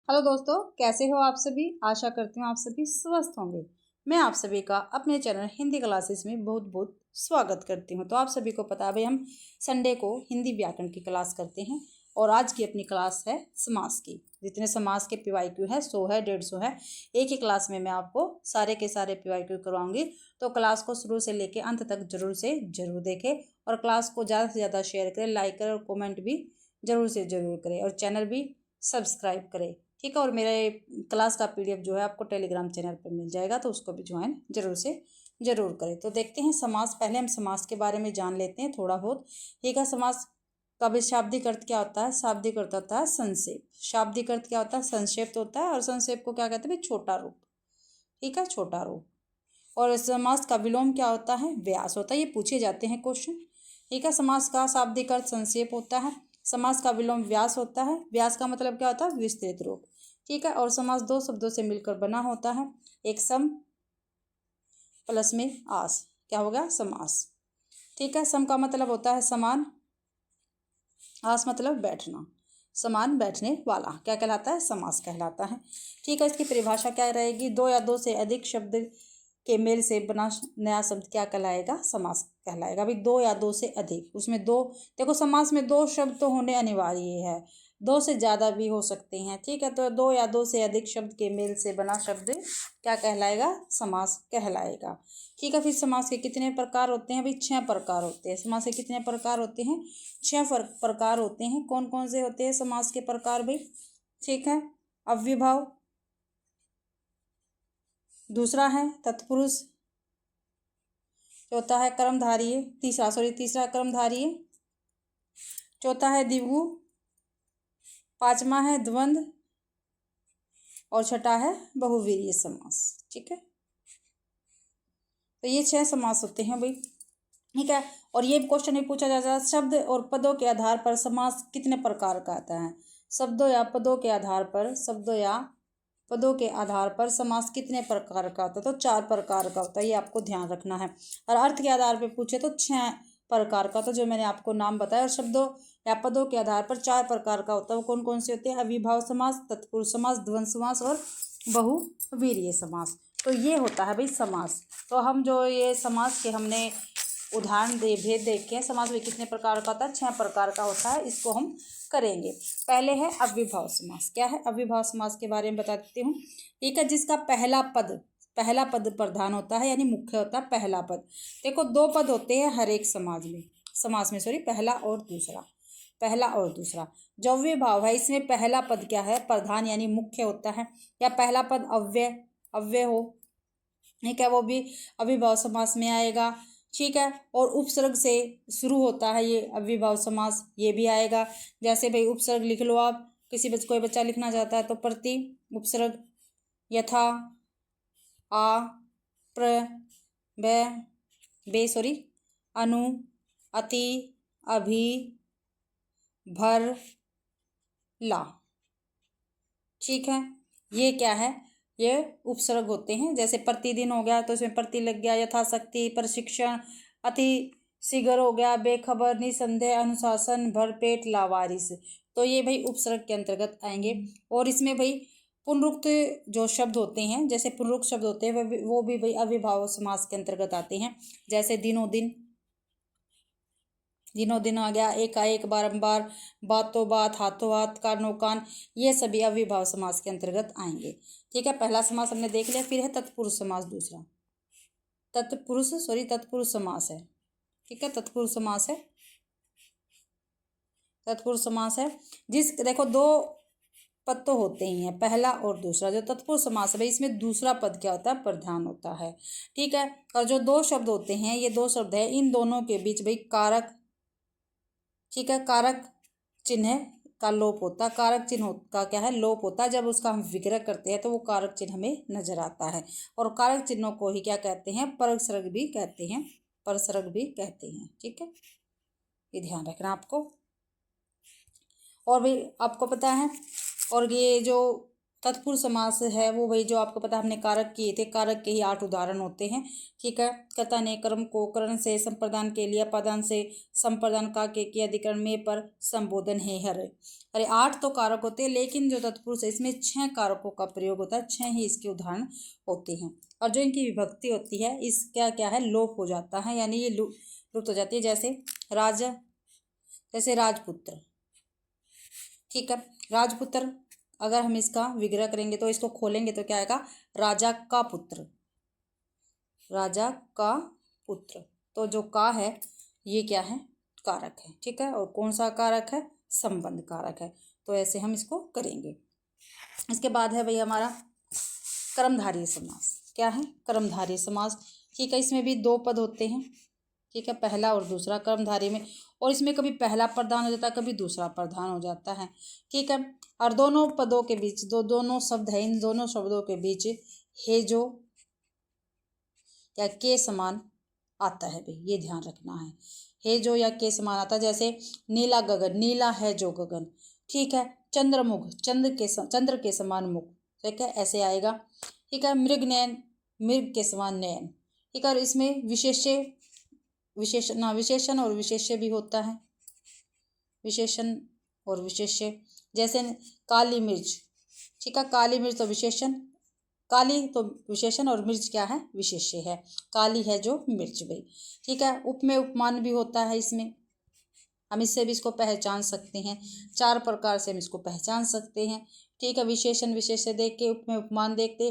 Hello दोस्तों, कैसे हो आप सभी। आशा करती हूँ आप सभी स्वस्थ होंगे। मैं आप सभी का अपने चैनल हिंदी क्लासेस में बहुत बहुत स्वागत करती हूँ। तो आप सभी को पता है भाई, हम संडे को हिंदी व्याकरण की क्लास करते हैं और आज की अपनी क्लास है समास की। जितने समास के PYQ है 100 है 150 है। एक ही क्लास में मैं आपको सारे के सारे PYQ करवाऊंगी। तो क्लास को शुरू से लेकर अंत तक जरूर से जरूर देखें और क्लास को ज़्यादा से ज़्यादा शेयर करें, लाइक करें और कॉमेंट भी जरूर से जरूर करें और चैनल भी सब्सक्राइब करें, ठीक है। और मेरे क्लास का PDF जो है आपको टेलीग्राम चैनल पर मिल जाएगा, तो उसको भी ज्वाइन जरूर से जरूर करें। तो देखते हैं समास। पहले हम समास के बारे में जान लेते हैं थोड़ा बहुत, ठीक है। समास का भी शाब्दिक अर्थ क्या होता है? शाब्दिक अर्थ होता है संक्षेप। शाब्दिक अर्थ क्या होता है? संक्षेप होता है। और संक्षेप को क्या कहते हैं? छोटा रूप, ठीक है, छोटा रूप। और समास का विलोम क्या होता है? व्यास होता है। ये पूछे जाते हैं क्वेश्चन, ठीक है। समास का शाब्दिक अर्थ संक्षेप होता है, समास का विलोम व्यास होता है। व्यास का मतलब क्या होता है? विस्तृत रूप, ठीक है। और समास दो शब्दों से मिलकर बना होता है, एक सम प्लस में आस, क्या होगा? समास, ठीक है। सम का मतलब होता है समान, आस मतलब बैठना, समान बैठने वाला क्या कहलाता है? समास कहलाता है, ठीक है। इसकी परिभाषा क्या रहेगी? दो या दो से अधिक शब्द के मेल से बना नया शब्द क्या कहलाएगा? समास कहलाएगा। अभी दो या दो से अधिक, उसमें दो, देखो समास में दो शब्द तो होने अनिवार्य है, दो से ज़्यादा भी हो सकते हैं, ठीक है। तो दो या दो से अधिक शब्द के मेल से बना शब्द क्या कहलाएगा? समास कहलाएगा, ठीक है। फिर समास के कितने प्रकार होते हैं? भाई 6 प्रकार होते हैं। समास के कितने प्रकार होते हैं? 6 प्रकार होते हैं। कौन कौन से होते हैं समास के प्रकार भाई? ठीक है, अव्ययभाव, दूसरा है तत्पुरुष, चौथा है कर्मधारय, तीसरा कर्मधारय, चौथा है द्विगु, पांचवा है द्वंद्व और छठा है बहुवीर्य समास, ठीक है। तो ये 6 समास होते हैं भाई, ठीक है। और ये क्वेश्चन भी पूछा जाता है, शब्द और पदों के आधार पर समास कितने प्रकार का आता है? शब्दों या पदों के आधार पर, शब्दों या पदों के आधार पर समास कितने प्रकार का होता है? तो 4 प्रकार का होता है, ये आपको ध्यान रखना है। और अर्थ के आधार पर पूछे तो 6 प्रकार का, तो जो मैंने आपको नाम बताया। और शब्दों या पदों के आधार पर 4 प्रकार का होता है, वो कौन कौन से होते हैं? अविभाव समास, तत्पुरुष समास, द्वंद्व समास और बहुवीर्य समास। तो ये होता है भाई समास। तो हम जो ये समास के हमने उदाहरण भेद देखे, समास में कितने प्रकार का होता है? 6 प्रकार का होता है, इसको हम करेंगे। पहले है अव्ययभाव समास। क्या है अव्ययभाव समास के बारे में बता देती हूँ, ठीक है। जिसका पहला पद प्रधान होता है, यानी मुख्य होता है पहला पद। देखो 2 पद होते हैं हर एक समास में सॉरी, पहला और दूसरा। जो अव्ययभाव है इसमें पहला पद क्या है? प्रधान यानी मुख्य होता है, या पहला पद अव्यय हो, ठीक है, वो भी अव्ययभाव समास में आएगा, ठीक है। और उपसर्ग से शुरू होता है ये अव्ययभाव समास, ये भी आएगा। जैसे भाई उपसर्ग लिख लो आप, कोई बच्चा लिखना चाहता है तो प्रति उपसर्ग, यथा, आ, प्र, बे सॉरी, अनु, अति, अभि, भर, ला, ठीक है। ये क्या है? ये उपसर्ग होते हैं। जैसे प्रतिदिन हो गया तो इसमें प्रति लग गया, यथाशक्ति, प्रशिक्षण, अति शीघ्र हो गया, बेखबर, निसंदेह, अनुशासन, भरपेट, लावारिस। तो ये भाई उपसर्ग के अंतर्गत आएंगे। और इसमें भाई पुनरुक्त जो शब्द होते हैं, जैसे पुनरुक्त शब्द होते हैं वो भी भाई अव्ययभाव समास के अंतर्गत आते हैं। जैसे दिनों दिन आ गया, एकाएक, बारंबार, बातों बात, हाथों हाथ, कानों कान, ये सभी अव्ययभाव समास के अंतर्गत आएंगे, ठीक है। पहला समास हमने देख लिया। फिर है तत्पुरुष समास। दूसरा तत्पुरुष समास है, ठीक है। तत्पुरुष समास है जिस, देखो 2 पद तो होते ही हैं, पहला और दूसरा। जो तत्पुरुष समास है भाई इसमें दूसरा पद क्या होता है? प्रधान होता है, ठीक है। और जो 2 शब्द होते हैं, ये 2 शब्द है, इन दोनों के बीच भाई कारक, ठीक है, कारक चिन्ह का लोप होता है। कारक चिन्ह का क्या है? लोप होता है। जब उसका हम विग्रह करते हैं तो वो कारक चिन्ह हमें नजर आता है। और कारक चिन्हों को ही क्या कहते हैं? परसर्ग भी कहते हैं, ठीक है। ये ध्यान रखना आपको। और भी आपको पता है, और ये जो तत्पुरुष समास है वो वही जो आपको पता, हमने कारक किए थे, कारक के ही 8 उदाहरण होते हैं। ठीक है, कर्ता ने कर्म को करण से, संप्रदान के लिए अपादान से, संप्रदान का के अधिकरण में पर संबोधन है हर। अरे 8 तो कारक होते हैं, लेकिन जो तत्पुरुष है इसमें 6 कारकों का प्रयोग होता है, 6 ही इसके उदाहरण होते हैं। और जो इनकी विभक्ति होती है इस क्या है, लोप हो जाता है, यानी ये लुप्त हो जाती है। जैसे राजपुत्र। ठीक है, राजपुत्र अगर हम इसका विग्रह करेंगे तो इसको खोलेंगे तो क्या आएगा, राजा का पुत्र, राजा का पुत्र। तो जो का है ये क्या है, कारक है। ठीक है, और कौन सा कारक है, संबंध कारक है। तो ऐसे हम इसको करेंगे। इसके बाद है भाई हमारा कर्मधारय समास। क्या है, कर्मधारय समास। ठीक है, इसमें भी 2 पद होते हैं। ठीक है, पहला और दूसरा कर्मधारय में, और इसमें कभी पहला प्रधान हो जाता है, कभी दूसरा प्रधान हो जाता है। ठीक है, और दोनों पदों के बीच दोनों शब्द है, इन दोनों शब्दों के बीच हे जो या के समान आता है भाई, ये ध्यान रखना है। हे जो या के समान आता है, जैसे नीला गगन, नीला है जो गगन। ठीक है, चंद्रमुख, चंद्र के समान मुख। ठीक है, ऐसे आएगा। ठीक है, मृगनयन, मृग के समान नयन। ठीक है, और इसमें विशेषण और विशेष्य भी होता है, विशेषण और विशेष्य। जैसे काली मिर्च। ठीक है, काली मिर्च तो विशेषण, काली तो विशेषण और मिर्च क्या है, विशेष्य है। काली है जो मिर्च भाई। ठीक है, उपमेय उपमान भी होता है इसमें, हम इससे भी इसको पहचान सकते हैं। 4 प्रकार से हम इसको पहचान सकते हैं। ठीक है, विशेषण विशेष्य देख के, उपमेय उपमान देखते,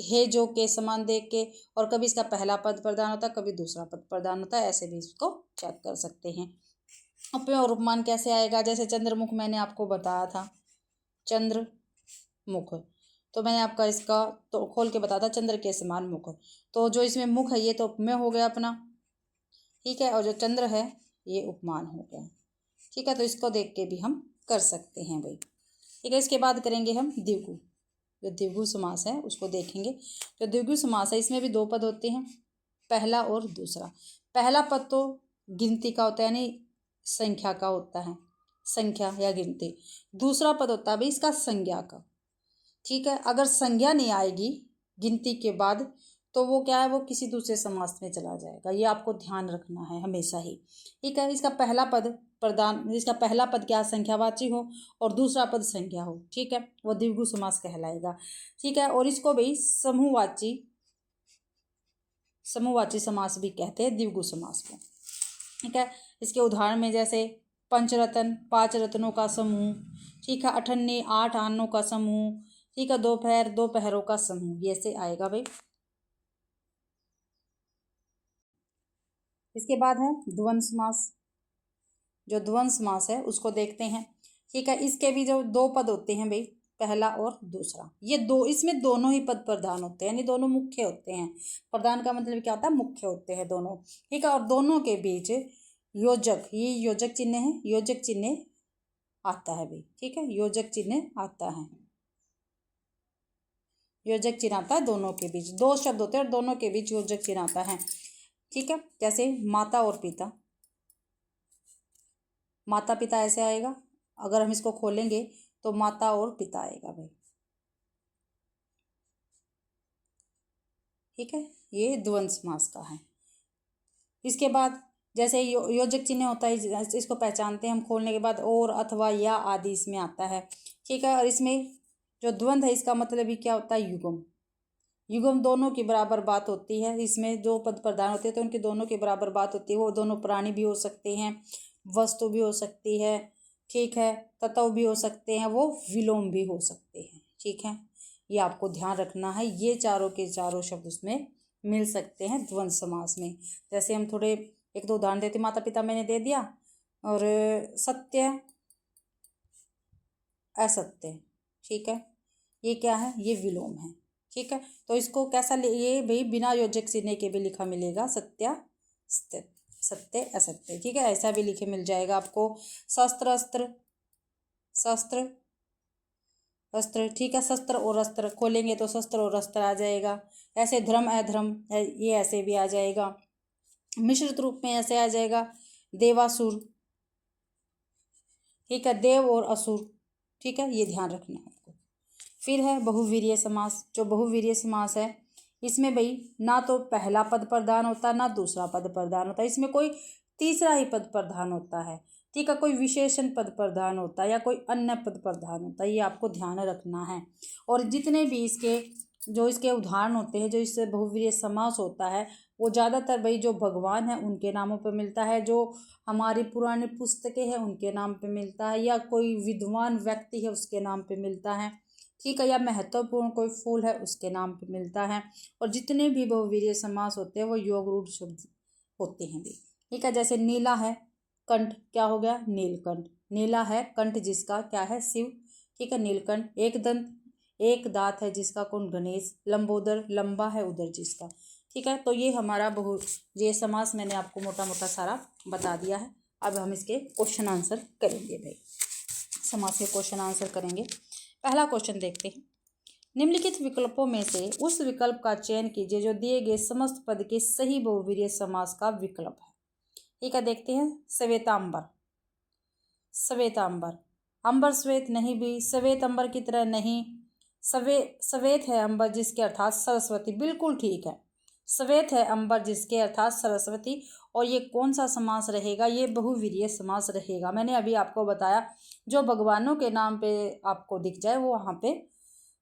हे जो के समान देख के, और कभी इसका पहला पद प्रदान होता है, कभी दूसरा पद प्रदान होता है, ऐसे भी इसको चेक कर सकते हैं। उपमेय और उपमान कैसे आएगा, जैसे चंद्रमुख मैंने आपको बताया था, चंद्रमुख, तो मैंने आपका इसका तो खोल के बताया था, चंद्र के समान मुख। तो जो इसमें मुख है ये तो उपमेय हो गया अपना। ठीक है, और जो चंद्र है ये उपमान हो गया। ठीक है, तो इसको देख के भी हम कर सकते हैं भाई। ठीक है, इसके बाद करेंगे हम द्विगु। जो द्विगु समास है उसको देखेंगे। जो द्विगु समास है इसमें भी 2 पद होते हैं, पहला और दूसरा। पहला पद तो गिनती का होता है, यानी संख्या का होता है, संख्या या गिनती। दूसरा पद होता है भाई इसका संज्ञा का। ठीक है, अगर संज्ञा नहीं आएगी गिनती के बाद तो वो क्या है, वो किसी दूसरे समास में चला जाएगा, ये आपको ध्यान रखना है हमेशा ही। ठीक है, इसका पहला पद क्या, संख्यावाची हो, और दूसरा पद संज्ञा हो। ठीक है, वो द्विगु समास कहलाएगा। ठीक है, और इसको भी समूहवाची समास भी कहते हैं, द्विगु समास को। ठीक है, इसके उदाहरण में जैसे पंचरत्न, 5 रत्नों का समूह। ठीक है, अठन्नी, 8 आनों का समूह। ठीक है, दोपहर, 2 पहरों का समूह, ये से आएगा भाई। इसके बाद है द्वंद्व समास। जो द्वंद्व समास है उसको देखते हैं। ठीक है, इसके भी जो 2 पद होते हैं भाई, पहला और दूसरा, ये इसमें दोनों ही पद प्रधान होते हैं, यानी दोनों मुख्य होते हैं। प्रधान का मतलब क्या होता है, मुख्य होते हैं दोनों। ठीक है, और दोनों के बीच योजक, ये योजक चिन्ह है, योजक चिन्ह आता है भाई। ठीक है, योजक चिन्ह आता है, योजक चिन्ह आता है दोनों के बीच। 2 शब्द होते हैं और दोनों के बीच योजक चिन्ह आता है। ठीक है, जैसे माता और पिता, माता पिता ऐसे आएगा, अगर हम इसको खोलेंगे तो माता और पिता आएगा भाई। ठीक है, ये द्वंद्व समास का है। इसके बाद जैसे योजक चिन्ह होता है, इसको पहचानते हैं हम खोलने के बाद, और, अथवा, या आदि इसमें आता है। ठीक है, और इसमें जो द्वंद्व है इसका मतलब ही क्या होता है, युग्म। युग्म दोनों की बराबर बात होती है, इसमें 2 पद प्रधान होते हैं तो उनकी दोनों की बराबर बात होती है। वो दोनों प्राणी भी हो सकते हैं, वस्तु भी हो सकती है। ठीक है, तत्व भी हो सकते हैं, वो विलोम भी हो सकते हैं। ठीक है, ये आपको ध्यान रखना है, ये चारों के चारों शब्द उसमें मिल सकते हैं द्वंद्व समास में। जैसे हम थोड़े 1-2 उदाहरण देते, माता पिता मैंने दे दिया, और सत्य, असत्य। ठीक है, ये क्या है, ये विलोम है। ठीक है, तो इसको कैसा ये भाई बिना योजक चिन्ह के भी लिखा मिलेगा, सत्य सत्य असत्य। ठीक है, ऐसा भी लिखे मिल जाएगा आपको। शस्त्र अस्त्र, शस्त्र अस्त्र। ठीक है, शस्त्र और अस्त्र खोलेंगे तो शस्त्र और अस्त्र आ जाएगा। ऐसे धर्म अधर्म, ये ऐसे भी आ जाएगा। मिश्रित रूप में ऐसे आ जाएगा, देवासुर। ठीक है, देव और असुर। ठीक है, ये ध्यान रखना है आपको। फिर है बहुवीर्य समास। जो बहुवीर्य समास है इसमें भाई ना तो पहला पद प्रधान होता ना दूसरा पद प्रधान होता, इसमें कोई तीसरा ही पद प्रधान होता है। ठीक है, कोई विशेषण पद प्रधान होता है या कोई अन्य पद प्रधान होता है, ये आपको ध्यान रखना है। और जितने भी इसके उदाहरण होते हैं, जो इससे बहुवीर्य समास होता है, वो ज़्यादातर भाई जो भगवान है उनके नामों पे मिलता है, जो हमारी पुरानी पुस्तकें हैं उनके नाम पे मिलता है, या कोई विद्वान व्यक्ति है उसके नाम पे मिलता है। ठीक है, या महत्वपूर्ण कोई फूल है उसके नाम पे मिलता है। और जितने भी बहुवीर्य समास होते हैं वो योग रूढ़ शब्द होते हैं भी। ठीक है, जैसे नीला है कंठ, क्या हो गया नीलकंठ। नीला है कंठ जिसका क्या है शिव। ठीक है, नीलकंठ। एक दंत, एक दांत है जिसका कौन गणेश। लंबोदर, लंबा है उदर जिसका। ठीक है, तो ये हमारा ये समास मैंने आपको मोटा मोटा सारा बता दिया है। अब हम इसके क्वेश्चन आंसर करेंगे भाई, समास के क्वेश्चन आंसर करेंगे। पहला क्वेश्चन देखते हैं। निम्नलिखित विकल्पों में से उस विकल्प का चयन कीजिए जो दिए गए समस्त पद के सही बहुवीर्य समास का विकल्प है। ठीक है, देखते हैं। श्वेतांबर, श्वेतांबर। अंबर श्वेत नहीं भी, श्वेत अंबर की तरह नहीं। श्वेत है अंबर जिसके अर्थात सरस्वती, बिल्कुल ठीक है। श्वेत है अंबर जिसके अर्थात सरस्वती। और ये कौन सा समास रहेगा, ये बहुवीर्य समास रहेगा। मैंने अभी आपको बताया जो भगवानों के नाम पे आपको दिख जाए वो वहाँ पे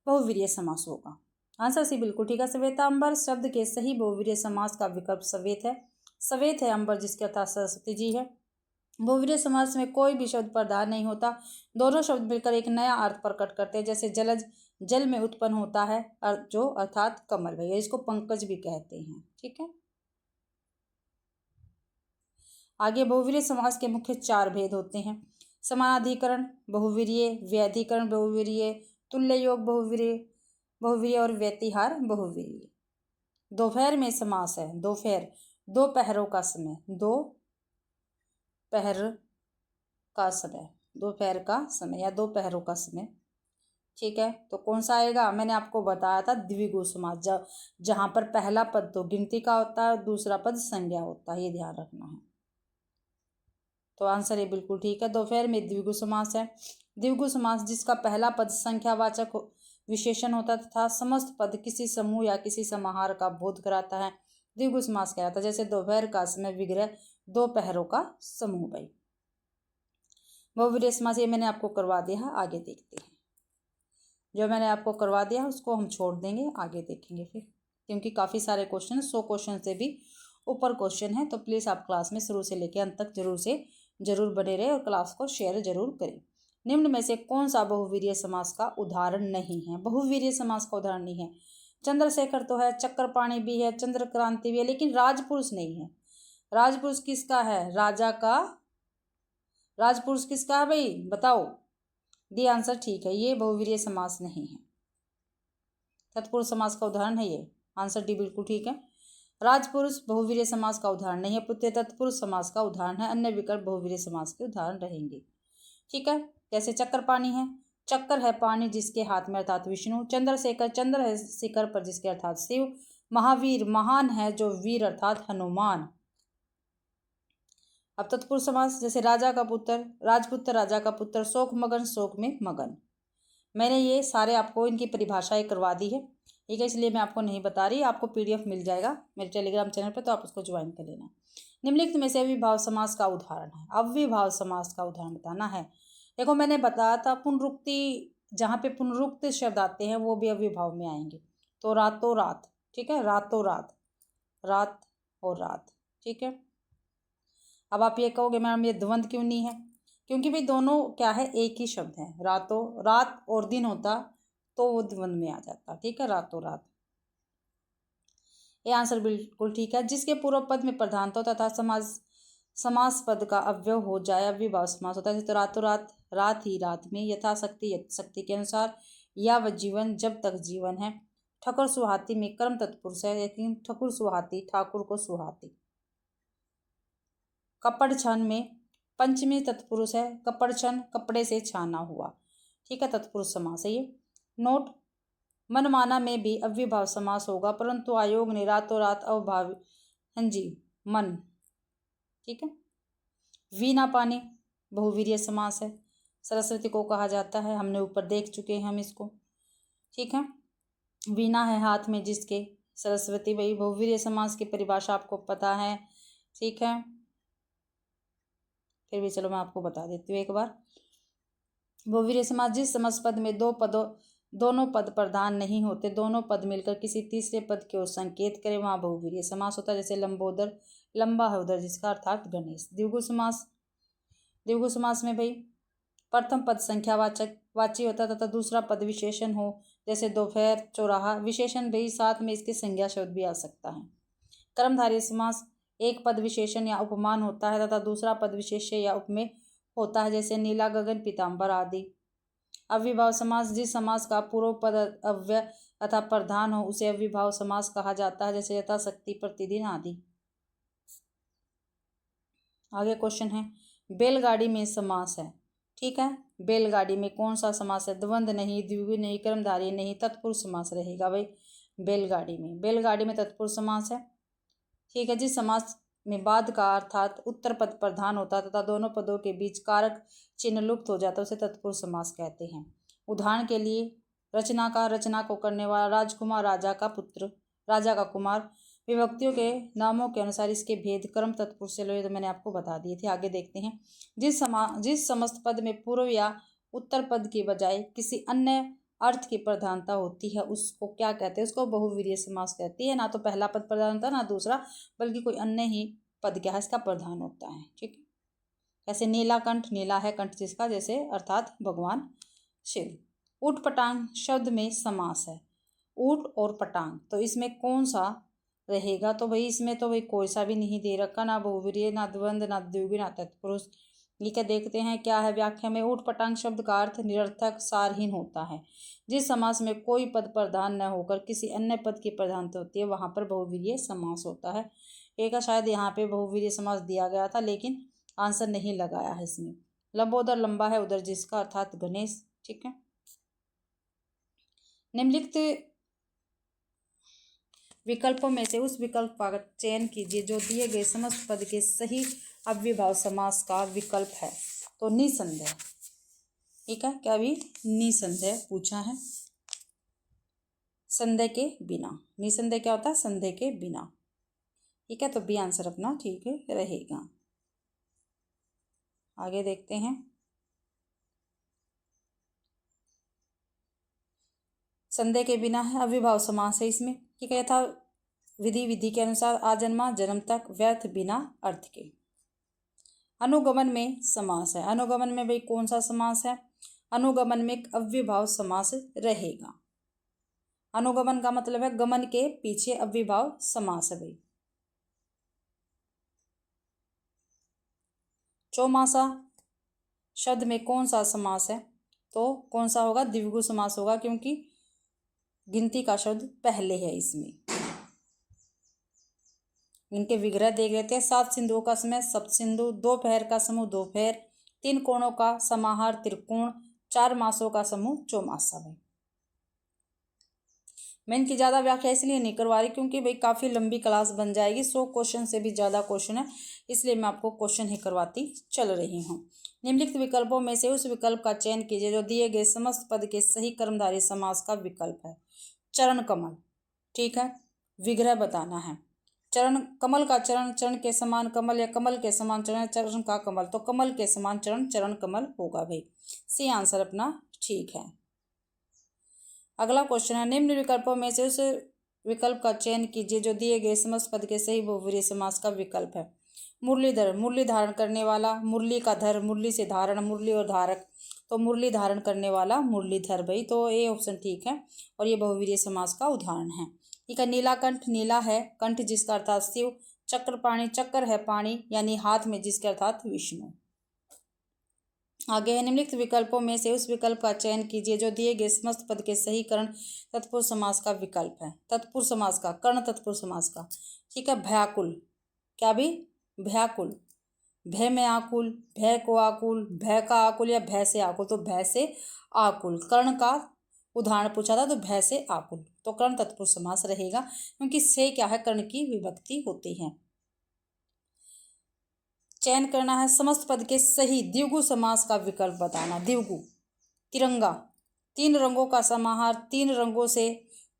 बहुवीर्य समास होगा। आंसर सी बिल्कुल ठीक है। श्वेतांबर शब्द के सही बहुवीर्य समास का विकल्प श्वेत है। श्वेत है अंबर जिसके अर्थात सरस्वती जी है। बहुवीर्य समास में कोई भी शब्द प्रधान नहीं होता, दोनों शब्द मिलकर एक नया अर्थ प्रकट करते हैं। जैसे जलज, जल में उत्पन्न होता है, जो अर्थात कमल, भैया इसको पंकज भी कहते हैं। ठीक है, आगे बहुवीर्य समास के मुख्य 4 भेद होते हैं। समानाधिकरण बहुवीर्य, व्यधिकरण बहुवीर्य, तुल्य योग बहुवीर्य और व्यतिहार बहुवीर्य। दोपहर में समास है। दोपहर, दोपहरों का समय, दोपहर का समय, दोपहर का समय या दोपहरों का समय। ठीक है, तो कौन सा आएगा, मैंने आपको बताया था द्विगु समास, जहाँ पर पहला पद तो गिनती का होता है, दूसरा पद संज्ञा होता है, ये ध्यान रखना है। तो आंसर ये बिल्कुल ठीक है। दोपहर में द्विगु समास है। द्विगु समास जिसका पहला पद संख्यावाचक विशेषण होता तथा समस्त पद किसी समूह या किसी समाहार का बोध कराता है, द्विगु समास कहलाता है। जैसे दोपहर का समय विग्रह, दोपहरों का समूह। भाई बहुवीर्य समास ये मैंने आपको करवा दिया है, आगे देखते हैं। जो मैंने आपको करवा दिया है उसको हम छोड़ देंगे, आगे देखेंगे फिर, क्योंकि काफ़ी सारे क्वेश्चन 100 क्वेश्चन से भी ऊपर क्वेश्चन है। तो प्लीज़ आप क्लास में शुरू से लेकर अंत तक जरूर बने रहे और क्लास को शेयर जरूर करें। निम्न में से कौन सा बहुवीर्य समास का उदाहरण नहीं है। बहुवीर्य समास का उदाहरण नहीं है। चंद्रशेखर तो है, चक्रपाणी भी है, चंद्रक्रांति भी है, लेकिन राजपुरुष नहीं है। राजपुरुष किसका है, राजा का। राजपुरुष किसका है भाई, बताओ। दी आंसर ठीक है, ये बहुवीर्य समास नहीं है। तत्पुरुष समास का उदाहरण है ये। आंसर डी बिल्कुल ठीक है। राजपुरुष बहुवीर्य समास का उदाहरण नहीं है, पुत्र तत्पुरुष समास का उदाहरण है। अन्य विकल्प बहुवीर्य समास के उदाहरण रहेंगे। ठीक है, जैसे चक्रपाणी है, चक्कर है पानी जिसके हाथ में अर्थात विष्णु। चंद्रशेखर, चंद्र है शिखर पर जिसके अर्थात शिव। महावीर, महान है जो वीर अर्थात हनुमान। अब तत्पुरुष समास, जैसे राजा का पुत्र, राजपुत्र, राजा का पुत्र, शोक मगन, शोक में मगन। मैंने ये सारे आपको इनकी परिभाषाएं करवा दी है, ठीक है, इसलिए मैं आपको नहीं बता रही। आपको PDF मिल जाएगा मेरे टेलीग्राम चैनल पर, तो आप उसको ज्वाइन कर लेना। निम्नलिखित में से अविभाव समास का उदाहरण है। अविभाव समास का उदाहरण बताना है। देखो मैंने बताया था पुनरुक्ति, जहाँ पे पुनरुक्त शब्द आते हैं वो भी अविभाव में आएंगे। तो रातों रात, ठीक है, रातों रात, रात और रात। ठीक है, अब आप ये कहोगे मैम ये द्वंद क्यों नहीं है, क्योंकि भाई दोनों क्या है, एक ही शब्द है। रातों रात और दिन होता तो वो द्वंद में आ जाता। ठीक है, रातों रात, ये आंसर बिल्कुल ठीक है। जिसके पूर्व पद में प्रधानता तथा समास पद का अव्यय हो जाए अव्ययभाव समास होता है। तो रातों रात, रात ही रात में, यथाशक्ति शक्ति के अनुसार, या वह जीवन जब तक जीवन है। ठकुर सुहाती में कर्म तत्पुरुष है, लेकिन ठकुर सुहाती ठाकुर को सुहाती। कपड़ छन में पंचमी तत्पुरुष है, कपड़ छन कपड़े से छाना हुआ। ठीक है, तत्पुरुष समास है ये। नोट, मनमाना में भी अव्ययभाव समास होगा, परंतु आयोग ने रातों रात अवभावी, हाँ जी, मन। ठीक है, वीणा पानी बहुवीर्य समास है, सरस्वती को कहा जाता है, हमने ऊपर देख चुके हैं हम इसको। ठीक है। वीणा है हाथ में जिसके, सरस्वती। भाई बहुवीर्य समास की परिभाषा आपको पता है, ठीक है। फिर भी चलो मैं आपको बता देती हूँ एक बार। बहुवीर्य समास जिस समास पद में दोनों पद प्रधान नहीं होते, दोनों पद मिलकर किसी तीसरे पद की ओर संकेत करे, वहां बहुवीर्य समास होता है। जैसे लंबोदर, लंबा है उधर जिसका, अर्थात गणेश। द्विगु समास, द्विगु समास में भाई प्रथम पद संख्यावाचक वाची होता है तथा दूसरा पद विशेषण हो, जैसे दोपहर, चौराहा। विशेषण भाई साथ में इसके संज्ञा शब्द भी आ सकता है। कर्मधारय समास एक पद विशेषण या उपमान होता है तथा दूसरा पद विशेष्य या उपमेय होता है, जैसे नीला, गगन, पीताम्बर आदि। अव्ययभाव समास जिस समास का पूर्व पद अव्यय अथवा प्रधान हो उसे अव्ययभाव समास कहा जाता है, जैसे यथाशक्ति, प्रतिदिन आदि। आगे क्वेश्चन है, बैलगाड़ी में समास है, ठीक है। बैलगाड़ी में कौन सा समास है? द्वंद्व नहीं, द्विगु नहीं, कर्मधारय नहीं, तत्पुरुष समास रहेगा भाई बैलगाड़ी में। बैलगाड़ी में तत्पुरुष समास है, ठीक है। जिस समास में बाद का अर्थात उत्तर पद प्रधान होता है तथा दोनों पदों के बीच कारक चिन्ह लुप्त हो जाता है उसे तत्पुरुष समास कहते हैं। उदाहरण के लिए रचनाकार, रचना को करने वाला, राजकुमार, राजा का पुत्र, राजा का कुमार। विभक्तियों के नामों के अनुसार इसके भेद क्रम तत्पुरुष से लोए तो मैंने आपको बता दिए थे। आगे देखते हैं, जिस समस्त पद में पूर्व या उत्तर पद की बजाय किसी अन्य अर्थ की प्रधानता होती है उसको क्या कहते हैं? उसको बहुवीर्य समास कहती है। ना तो पहला पद प्रधान होता है ना दूसरा, बल्कि कोई अन्य ही पद क्या है इसका प्रधान होता है, ठीक है। जैसे नीलाकंठ, नीला है कंठ जिसका, जैसे अर्थात भगवान शिव। ऊट पटांग शब्द में समास है, ऊट और पटांग, तो इसमें कौन सा रहेगा? तो भाई इसमें तो भाई कोई सा भी नहीं दे रखा, ना बहुवीर्य, ना द्वंद्व, ना द्विगु, ना तत्पुरुष। लिख देखते हैं क्या है व्याख्या में। ऊट पटांग शब्द का अर्थ निरर्थक, सारहीन होता है। जिस समास में कोई पद प्रधान न होकर किसी अन्य पद की प्रधानता होती है वहां पर बहुवीर्य समास होता है। एक शायद यहाँ पे बहुवीर्य समास दिया गया था लेकिन आंसर नहीं लगाया है इसमें। लंबोदर, लंबा है उधर जिसका, अर्थात गणेश, ठीक है। निम्नलिखित विकल्पों में से उस विकल्प का चयन कीजिए जो दिए गए समस्त पद के सही अव्ययभाव समास का विकल्प है। तो निसंदेह, ठीक है। क्या भी निसंदेह पूछा है, संदेह के बिना। निसंदेह क्या होता है? संदेह के बिना, ठीक है। तो बी आंसर अपना ठीक रहेगा। आगे देखते हैं, संदेह के बिना है, अव्ययभाव समास है इसमें, ठीक है। यथा विधि के अनुसार आजन्मा, जन्म तक, व्यर्थ, बिना अर्थ के। अनुगमन में समास है, अनुगमन में भाई कौन सा समास है? अनुगमन में एक अव्ययभाव समास रहेगा। अनुगमन का मतलब है गमन के पीछे अव्ययभाव समास है भाई। चौमासा शब्द में कौन सा समास है? तो कौन सा होगा? द्विगु समास होगा, क्योंकि गिनती का शब्द पहले है इसमें। इनके विग्रह देख लेते हैं। 7 सिंधुओं का समय सप्तसिंधु, दोपहर का समूह दोपहर, 3 कोणों का समाहार त्रिकोण, 4 मासों का समूह चौमासा। भाई मैं इनकी ज़्यादा व्याख्या इसलिए नहीं करवा रही क्योंकि भाई काफ़ी लंबी क्लास बन जाएगी, 100 क्वेश्चन से भी ज़्यादा क्वेश्चन है, इसलिए मैं आपको क्वेश्चन ही करवाती चल रही हूँ। निम्नलिखित विकल्पों में से उस विकल्प का चयन कीजिए जो दिए गए समस्त पद के सही कर्मधारय समास का विकल्प है। चरण कमल, ठीक है। विग्रह बताना है। चरण, कमल का चरण, चरण के समान कमल, या कमल के समान चरण, चरण का कमल, तो कमल के समान चरण, चरण कमल होगा भाई। सी आंसर अपना ठीक है। अगला क्वेश्चन है, निम्न विकल्पों में से उस विकल्प का चयन कीजिए जो दिए गए समस्त पद के सही बहुवीर्य समास का विकल्प है। मुरलीधर, मुरली धारण करने वाला, मुरली का धर, मुरली से धारण, मुरली और धारक, तो मुरली धारण करने वाला मुरलीधर भाई, तो ये ऑप्शन ठीक है और ये बहुवीर्य समास का उदाहरण है, ठीक है। नीलाकंठ, नीला है कंठ जिसका अर्थात शिव, चक्रपाणि, चक्र है पाणी यानी हाथ में जिसके अर्थात विष्णु। आगे है, निम्नलिखित विकल्पों में से उस विकल्प का चयन कीजिए जो दिए गए समस्त पद के सही कर्ण तत्पुरुष समास का विकल्प है। तत्पुरुष समास का, कर्ण तत्पुरुष समास का, ठीक है। भयाकुल, क्या भी? भयाकुल, भय में आकुल, भय को आकुल, भय का आकुल या भय से आकुल, तो भय से आकुल। कर्ण का उदाहरण पूछा था तो भय से आकुल, तो कर्ण तत्पुरुष समास रहेगा क्योंकि से क्या है? कर्ण की विभक्ति होती है। चयन करना है समस्त पद के सही द्विगु समास का विकल्प बताना। द्विगु, तिरंगा, तीन रंगों का समाहार, तीन रंगों से,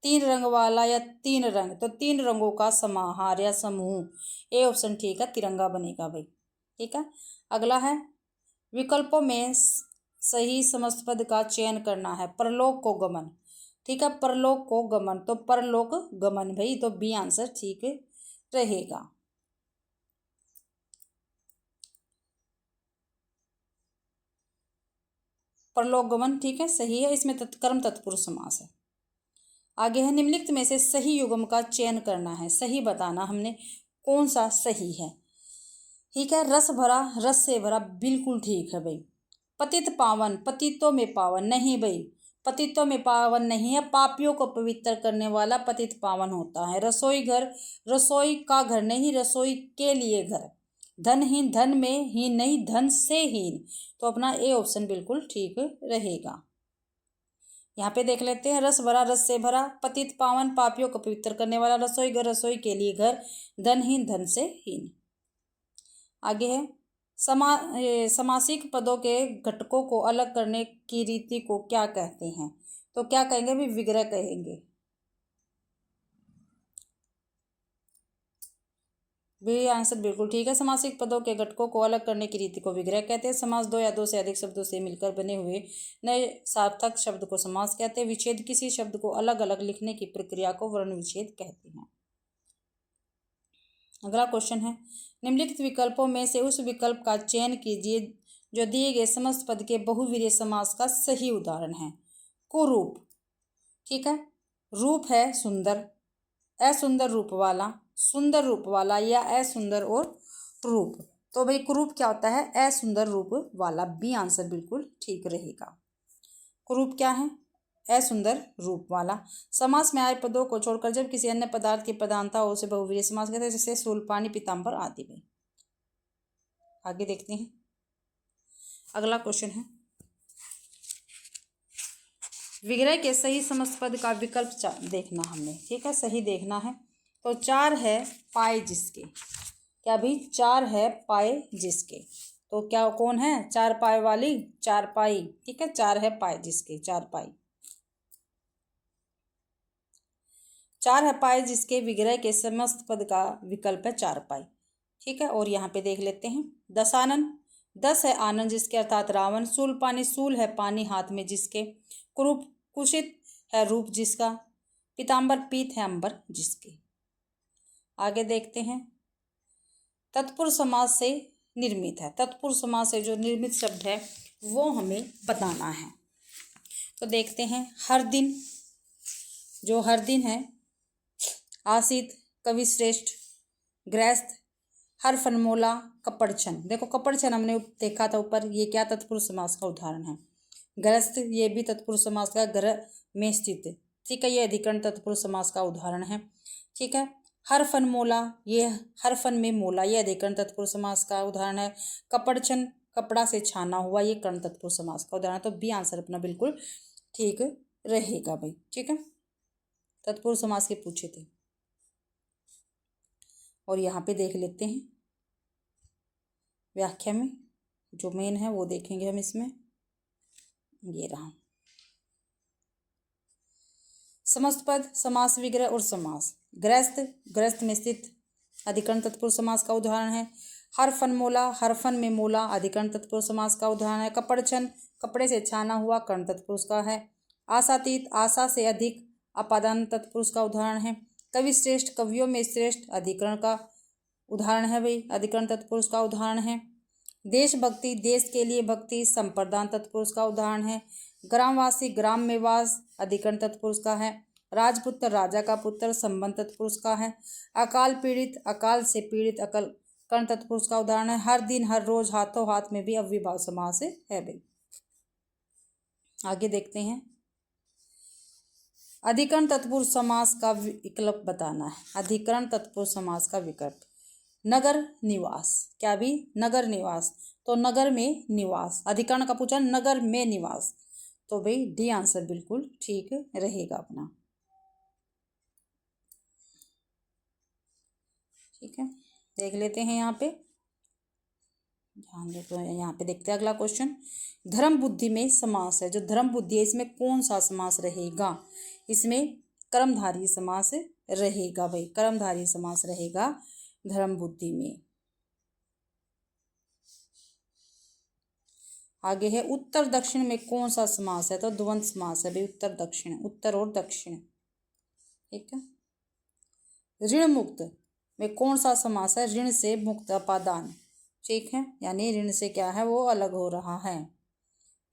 तीन रंग वाला या तीन रंग, तो तीन रंगों का समाहार या समूह, ए ऑप्शन ठीक है, तिरंगा बनेगा भाई। ठीक है, अगला है विकल्पों में सही समस्त पद का चयन करना है। परलोक को गमन, ठीक है, परलोक को गमन, तो परलोक गमन भाई, तो बी आंसर ठीक रहेगा। परलोक गमन ठीक है, सही है, इसमें कर्म तत्पुरुष समास है। आगे है निम्नलिखित में से सही युग्म का चयन करना है, सही बताना हमने कौन सा सही है। ठीक है, रस भरा, रस से भरा, बिल्कुल ठीक है भाई। पतित पावन, पतितों में पावन नहीं भाई, पतितों में पावन नहीं है, पापियों को पवित्र करने वाला पतित पावन होता है। रसोई घर, रसोई का घर नहीं, रसोई के लिए घर। धनहीन, धन में हीन नहीं, धन से हीन, तो अपना ए ऑप्शन बिल्कुल ठीक रहेगा। यहाँ पे देख लेते हैं, रस भरा, रस से भरा, पतित पावन, पापियों को पवित्र करने वाला, रसोई घर, रसोई के लिए घर, धनहीन, धन से हीन। आगे है समासिक पदों के घटकों को अलग करने की रीति को क्या कहते हैं, तो क्या कहेंगे भी, विग्रह कहेंगे। भी आंसर बिल्कुल ठीक है, समासिक पदों के घटकों को अलग करने की रीति को विग्रह कहते हैं। समास दो या दो से अधिक शब्दों से मिलकर बने हुए नए सार्थक शब्द को समास कहते हैं। विच्छेद किसी शब्द को अलग अलग लिखने की प्रक्रिया को वर्ण विच्छेद कहते हैं। अगला क्वेश्चन है, निम्नलिखित विकल्पों में से उस विकल्प का चयन कीजिए जो दिए गए समस्त पद के बहुवीर्य समास का सही उदाहरण है। कुरूप, ठीक है, रूप है सुंदर, असुंदर रूप वाला, सुंदर रूप वाला या असुंदर और रूप, तो भाई कुरूप क्या होता है, असुंदर रूप वाला, बी आंसर बिल्कुल ठीक रहेगा। कुरूप क्या है, असुंदर रूप वाला। समास में आए पदों को छोड़कर जब किसी अन्य पदार्थ की प्रधानता हो उसे बहुवीर्य समास कहते हैं, जैसे शूलपाणी, पीताम्बर आदि में। आगे देखते हैं, अगला क्वेश्चन है, विग्रह के सही समस्त पद का विकल्प देखना हमने, ठीक है, सही देखना है। तो चार है पाए जिसके, क्या भी, चार है पाए जिसके, तो क्या कौन है, चार पाए वाली, चार पाई, ठीक है, चार है पाए जिसके, चार पाई, चार है पाए जिसके विग्रह के समस्त पद का विकल्प है चार पाई। ठीक है, और यहाँ पे देख लेते हैं, दशानन, दस है आनंद जिसके अर्थात रावण। शूलपाणी, शूल है पानी हाथ में जिसके। कुरूप, कुशित है रूप जिसका। पीताम्बर, पीत है अंबर जिसके। आगे देखते हैं, तत्पुरुष समास से निर्मित है, तत्पुरुष समास से जो निर्मित शब्द है वो हमें बताना है। तो देखते हैं, हर दिन, जो हर दिन है, आसित, कवि श्रेष्ठ, गृहस्थ, हर फनमोला, कपड़छन। देखो कपड़छन हमने देखा था ऊपर, ये क्या तत्पुरुष समास का उदाहरण है। गृहस्थ, ये भी तत्पुरुष समास का, घर में स्थित, ठीक है, ये अधिकरण तत्पुरुष समास का उदाहरण है। ठीक है, हर फनमोला, ये हर फन में मोला, ये अधिकरण तत्पुरुष समास का उदाहरण है। कपड़छन, कपड़ा से छाना हुआ, ये कर्ण तत्पुरुष समास का उदाहरण है। तो बी आंसर अपना बिल्कुल ठीक रहेगा भाई। ठीक है, तत्पुरुष समास के पूछे थे। और यहाँ पे देख लेते हैं व्याख्या में, जो मेन है वो देखेंगे हम इसमें, ये रहा, समस्त पद, समास विग्रह और समास। गृहस्थ, गृहस्थ में स्थित, अधिकरण तत्पुरुष समास का उदाहरण है। हर फनमोला, हर फन में मोला, अधिकरण तत्पुरुष समास का उदाहरण है। कपड़छन, कपड़े से छाना हुआ, कर्ण तत्पुरुष का है। आशातीत, आशा से अधिक, अपादान तत्पुरुष का उदाहरण है। कवि श्रेष्ठ, कवियों में श्रेष्ठ, अधिकरण का उदाहरण है भाई, अधिकरण तत्पुरुष का उदाहरण है। देशभक्ति, देश के लिए भक्ति, संप्रदान तत्पुरुष का उदाहरण है। ग्रामवासी, ग्राम में वास, अधिकरण तत्पुरुष का है। राजपुत्र, राजा का पुत्र, संबंध तत्पुरुष का है। अकाल पीड़ित, अकाल से पीड़ित, अकल कर्ण तत्पुरुष का उदाहरण है। हर दिन, हर रोज, हाथों हाथ में भी अव्ययभाव समास है भाई। आगे देखते हैं, अधिकरण तत्पुरुष समास का विकल्प बताना है। अधिकरण तत्पुरुष समास का विकल्प, नगर निवास, क्या भी, नगर निवास, तो नगर में निवास, अधिकरण का पूछा, नगर में निवास, तो भाई डी आंसर बिल्कुल ठीक रहेगा अपना। ठीक है, देख लेते हैं यहाँ पे, ध्यान दो। तो यहाँ पे देखते हैं अगला क्वेश्चन। धर्म बुद्धि में समास है, जो धर्म बुद्धि है इसमें कौन सा समास रहेगा? इसमें कर्मधारय समास रहेगा भाई, कर्मधारय समास रहेगा धर्म बुद्धि में। आगे है उत्तर दक्षिण में कौन सा समास है? तो द्वंद्व समास है भाई, उत्तर दक्षिण, उत्तर और दक्षिण। ठीक है। ऋण मुक्त में कौन सा समास है? ऋण से मुक्त अपादान। ठीक है, यानी ऋण से क्या है वो अलग हो रहा है।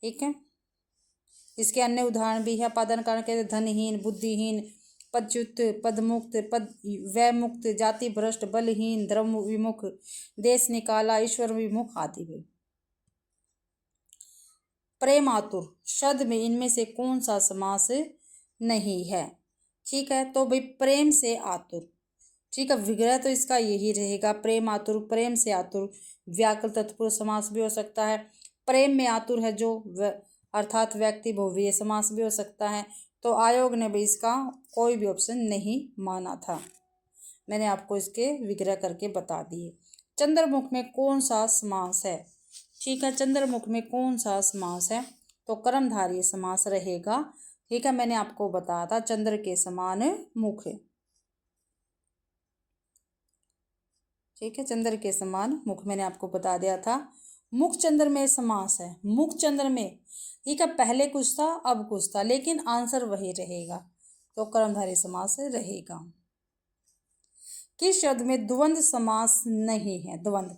ठीक है। इसके अन्य उदाहरण भी है अपादान कारण के, धनहीन, बुद्धिहीन, पदच्युत, पदमुक्त, पद व्यय मुक्त, जाति भ्रष्ट, बलहीन, धर्म विमुख, देश निकाला, ईश्वर विमुख आदि भी। प्रेम आतुर शब्द में इनमें से कौन सा समास नहीं है? ठीक है, तो भाई प्रेम से आतुर। ठीक है, विग्रह तो इसका यही रहेगा, प्रेम आतुर, प्रेम से आतुर। व्याकुल तत्पुरुष समास भी हो सकता है। प्रेम में आतुर है जो अर्थात व्यक्ति बहुव्रीहि समास भी हो सकता है। तो आयोग ने भी इसका कोई भी ऑप्शन नहीं माना था, मैंने आपको इसके विग्रह करके बता दिए। चंद्रमुख में कौन सा समास है? ठीक है, चंद्रमुख में कौन सा समास है? तो कर्मधारय समास रहेगा। ठीक है, मैंने आपको बताया था चंद्र के समान मुख। ठीक है, चंद्र के समान मुख मैंने आपको बता दिया था। मुख चंद्र में समास है, मुख चंद्र में। ठीक है, पहले कुछ था अब कुछ था, लेकिन आंसर वही रहेगा, तो कर्मधारय समास रहेगा। किस शब्द में द्वंद्व समास नहीं है? द्वंद्व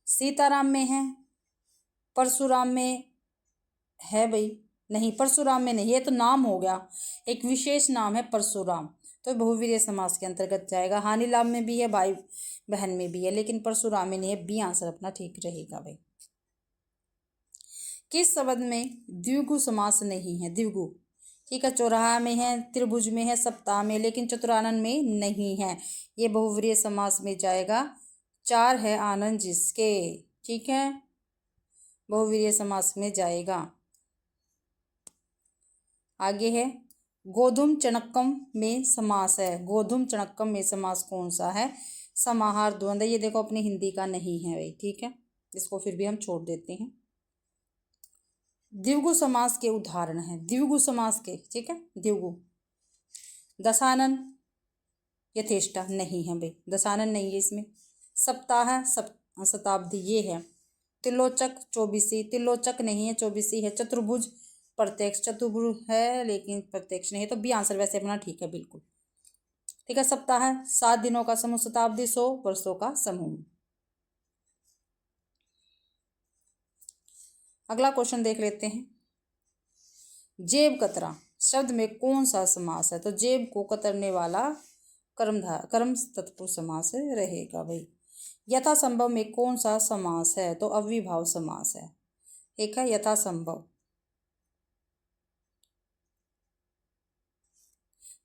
सीताराम में है, परशुराम में है भाई? नहीं, परशुराम में नहीं, ये तो नाम हो गया, एक विशेष नाम है परशुराम, तो बहुवीर्य समास के अंतर्गत जाएगा। हानिलाभ में भी है, भाई बहन में भी है, लेकिन परशुराम में नहीं है। बी आंसर अपना ठीक रहेगा भाई। किस शब्द में द्विगु समास नहीं है? द्विगु, ठीक है, चौराहा में है, त्रिभुज में है, सप्ताह में, लेकिन चतुरानन में नहीं है। ये बहुव्रीहि समास में जाएगा। चार है आनंद जिसके। ठीक है, बहुव्रीहि समास में जाएगा। आगे है गोधूम चणक्कम में समास है। गोधूम चणक्कम में समास कौन सा है? समाहार द्वंद्व। ये देखो अपनी हिंदी का नहीं है भाई, ठीक है, इसको फिर भी हम छोड़ देते हैं। द्विगु समास के उदाहरण हैं, द्विगु समास के। ठीक है, द्विगु दशानन, यथेष्टा नहीं है भाई, दशानन नहीं है इसमें। सप्ताह, शताब्दी ये है। त्रिलोचक, चौबीसी, त्रिलोचक नहीं है, चौबीसी है। चतुर्भुज, प्रत्यक्ष, चतुर्भुज है लेकिन प्रत्यक्ष नहीं है, तो बी आंसर वैसे अपना ठीक है बिल्कुल। ठीक है, सप्ताह 7 दिनों का समूह, शताब्दी 100 वर्षों का समूह। अगला क्वेश्चन देख लेते हैं। जेब कतरा शब्द में कौन सा समास है? तो जेब को कतरने वाला कर्म तत्पुरुष समास रहेगा भाई। यथासंभव में कौन सा समास है? तो अव्ययीभाव समास है। ठीक है, यथासंभव,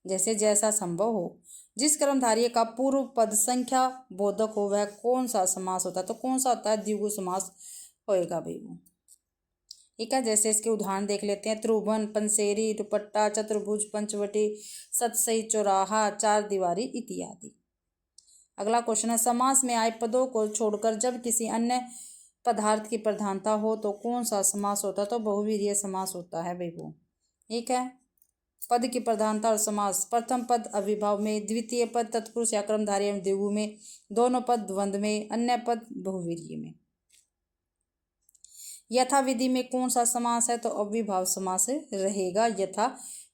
जैसे जैसा संभव हो। जिस कर्मधारय का पूर्व पद संख्या बोधक हो वह कौन सा समास होता है? तो कौन सा होता है? द्विगु समास होएगा भाई वो। ठीक है, जैसे इसके उदाहरण देख लेते हैं। त्रिभुवन, पंसेरी, दुपट्टा, चतुर्भुज, पंचवटी, सतसई, चौराहा, चार दीवारी इत्यादि। अगला क्वेश्चन है समास में आए पदों को छोड़कर जब किसी अन्य पदार्थ की प्रधानता हो तो कौन सा समास होता है? तो बहुवीर्य समास होता है भाई वो। ठीक है, पद की प्रधानता और समास। प्रथम पद अविभाव में, द्वितीय पद तत्पुरुष या कर्मधारय एवं द्विगु में, दोनों पद द्वंद्व में, अन्य पद बहुवीर्य में। यथा विधि में कौन सा समास है? तो अव्ययीभाव समास रहेगा यथा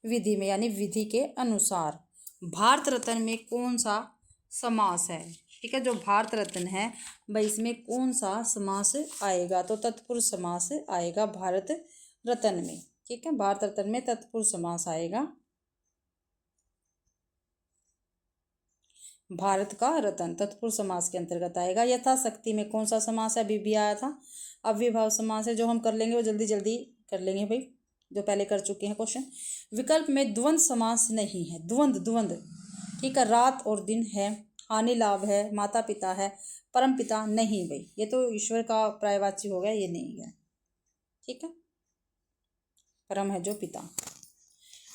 विधि में, यानी विधि के अनुसार। भारत रत्न में कौन सा समास है? ठीक है, जो भारत रत्न है भाई इसमें कौन सा समास आएगा? तो तत्पुरुष समास आएगा भारत रत्न में। ठीक है, भारत रत्न में तत्पुरुष समास आएगा। भारत का रत्न तत्पुरुष समास के अंतर्गत आएगा। यथाशक्ति में कौन सा समास है? अभी भी आया था, अव्ययीभाव समास है। जो हम कर लेंगे वो जल्दी जल्दी कर लेंगे भाई, जो पहले कर चुके हैं क्वेश्चन। विकल्प में द्वंद्व समास नहीं है। द्वंद्व, ठीक है, रात और दिन है, हानि लाभ है, माता पिता है, परम पिता नहीं भाई, ये तो ईश्वर का पर्यायवाची हो गया, ये नहीं है। ठीक है, परम है जो पिता।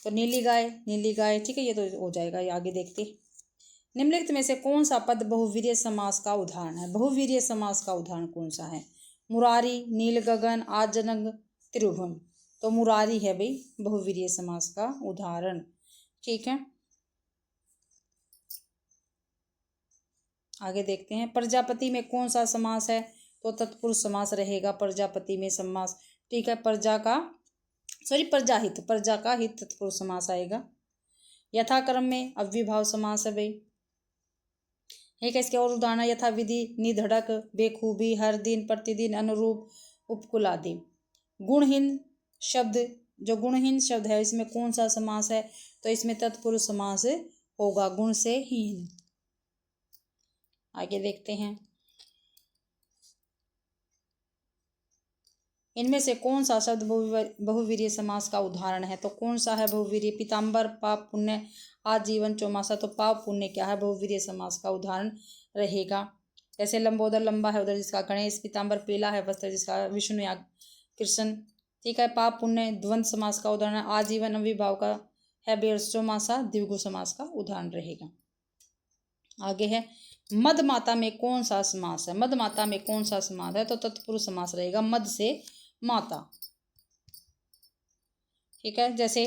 तो नीली गाय, ठीक है, ये तो हो जाएगा। ये आगे देखते। निम्नलिखित में से कौन सा पद बहुवीर्य समास का उदाहरण है? बहुवीर्य समास का उदाहरण कौन सा है? मुरारी, नील गगन, आजनंग, त्रिभुवन। तो मुरारी है भाई बहुवीर्य समास का उदाहरण। ठीक है, आगे देखते हैं। प्रजापति में कौन सा समास है? तो तत्पुरुष समास रहेगा प्रजापति में समास। ठीक है, प्रजाहित, प्रजा का हित तत्पुरुष समास आएगा। यथाक्रम में अव्ययभाव समास है भाई। ठीक है, इसके और उदाहरण यथाविधि, निधड़क, बेखूबी, हर दिन, प्रतिदिन, अनुरूप, उपकुल आदि। गुणहीन शब्द, जो गुणहीन शब्द है इसमें कौन सा समास है? तो इसमें तत्पुरुष समास होगा, गुण से हीन। आगे देखते हैं, इनमें से कौन सा शब्द बहुवीर्य समास का उदाहरण है? तो कौन सा है बहुवीर्य? पीताम्बर, पाप, पुण्य, आजीवन, चौमासा। तो पाप पुण्य क्या है? बहुवीर्य समास का उदाहरण रहेगा। जैसे लंबोदर लंबा है उधर जिसका गणेश, पीताम्बर पीला है वस्त्र जिसका विष्णु या कृष्ण। ठीक है, पाप पुण्य द्वंद्व समास का उदाहरण, आजीवन अविभाव का है बेर, चौमासा द्विगु समास का उदाहरण रहेगा। आगे है, मद माता में कौन सा समास है? मद माता में कौन सा समास है? तो तत्पुरुष समास रहेगा, मद से माता। ठीक है, जैसे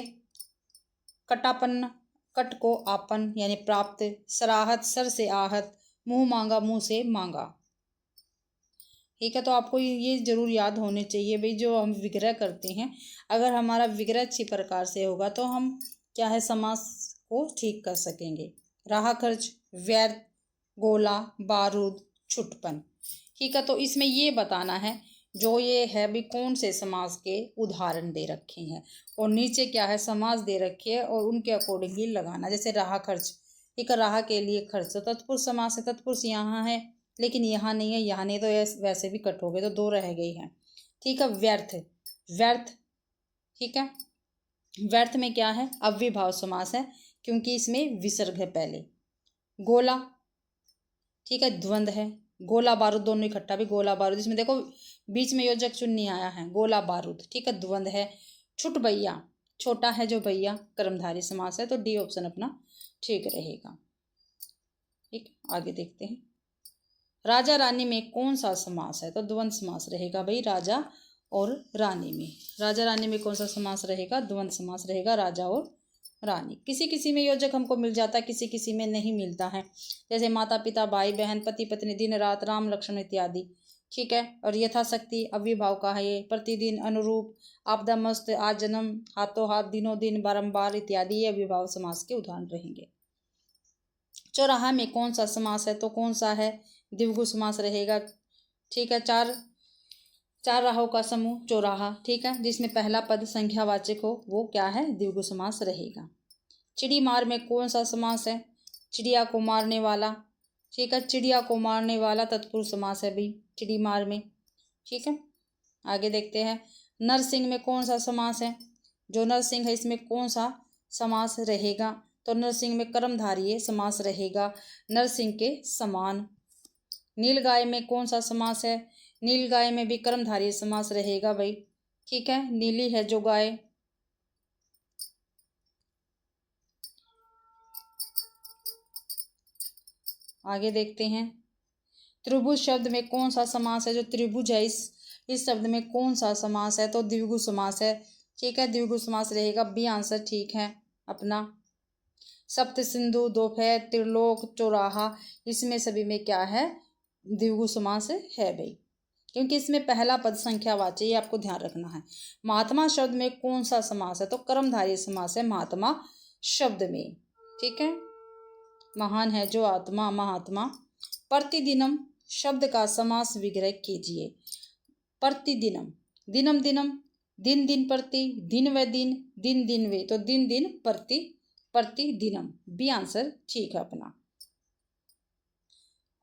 कटापन्न, कट को आपन यानी प्राप्त, सराहत, सर से आहत, मुंह मांगा, मुंह से मांगा। ठीक है, तो आपको ये जरूर याद होने चाहिए भाई, जो हम विग्रह करते हैं अगर हमारा विग्रह अच्छी प्रकार से होगा तो हम क्या है समास को ठीक कर सकेंगे। राह खर्च, व्यर्थ, गोला, बारूद, छुटपन। ठीक है, तो इसमें ये बताना है जो ये है भी कौन से समास के उदाहरण दे रखे हैं और नीचे क्या है समास दे रखे हैं और उनके अकॉर्डिंग ही लगाना। जैसे राह खर्च, ठीक है, राह के लिए खर्च, तो तत्पुरुष समास है, तत्पुरुष यहाँ है लेकिन यहाँ नहीं है, यहाँ नहीं, तो वैसे भी कट हो गए तो दो रह गई हैं। ठीक है, व्यर्थ, व्यर्थ, ठीक है, व्यर्थ में क्या है? अव्ययभाव समास है क्योंकि इसमें विसर्ग है पहले। गोला, ठीक है, द्वंद है, गोला बारूद दोनों इकट्ठा भी गोला बारूद, इसमें देखो बीच में योजक चिन्ह आया है, गोला बारूद। ठीक है, द्वंद है। छुट भैया, छोटा है जो भैया, कर्मधारी समास है, तो डी ऑप्शन अपना ठीक रहेगा। ठीक, आगे देखते हैं। राजा रानी में कौन सा समास है? तो द्वंद समास रहेगा भाई, राजा और रानी में। राजा रानी में कौन सा समास रहेगा? द्वंद समास रहेगा, राजा और रानी। किसी किसी में योजक हमको मिल जाता है, किसी किसी में नहीं मिलता है। जैसे माता पिता, भाई बहन, पति पत्नी, दिन रात, राम लक्ष्मण इत्यादि। ठीक है, और यथाशक्ति अव्ययभाव का है ये, प्रतिदिन, अनुरूप, आपदा मस्त, आज जन्म, हाथों हाथ, दिनों दिन, बारंबार इत्यादि ये अव्ययभाव समास के उदाहरण रहेंगे। चौराहा में कौन सा समास है? तो कौन सा है? द्विगु समास रहेगा। ठीक है, चार राहों का समूह चौराहा। ठीक है, जिसमें पहला पद संख्यावाचक हो वो क्या है? द्विगु समास रहेगा। चिड़ी मार में कौन सा समास है? चिड़िया को मारने वाला। ठीक है, चिड़िया को मारने वाला तत्पुरुष समास है भाई चिड़ी मार में। ठीक है, आगे देखते हैं। नरसिंह में कौन सा समास है? जो नरसिंह है इसमें कौन सा समास रहेगा? तो नरसिंह में कर्मधारय समास रहेगा, नरसिंह के समान। नीलगाय में कौन सा समास है? नीलगाय में भी कर्मधारय समास रहेगा भाई। ठीक है, नीली है जो गाय। आगे देखते हैं। त्रिभुज शब्द में कौन सा समास है? जो त्रिभुज है इस शब्द में कौन सा समास है? तो द्विगु समास है। ठीक है, द्विगु समास रहेगा, बी आंसर ठीक है अपना। सप्त सिंधु, दोपहर, त्रिलोक, चौराहा, इसमें सभी में क्या है? द्विगु समास है भाई, क्योंकि इसमें पहला पद संख्यावाची, ये आपको ध्यान रखना है। महात्मा शब्द में कौन सा समास है? तो कर्मधारय समास है महात्मा शब्द में। ठीक है, महान है जो आत्मा, महात्मा। प्रतिदिनम शब्द का समास विग्रह कीजिए। प्रतिदिनम, दिनम दिनम, दिन दिन प्रति, दिन व दिन, दिन दिन वे, तो दिन दिन प्रति, प्रतिदिनम, बी आंसर ठीक है अपना।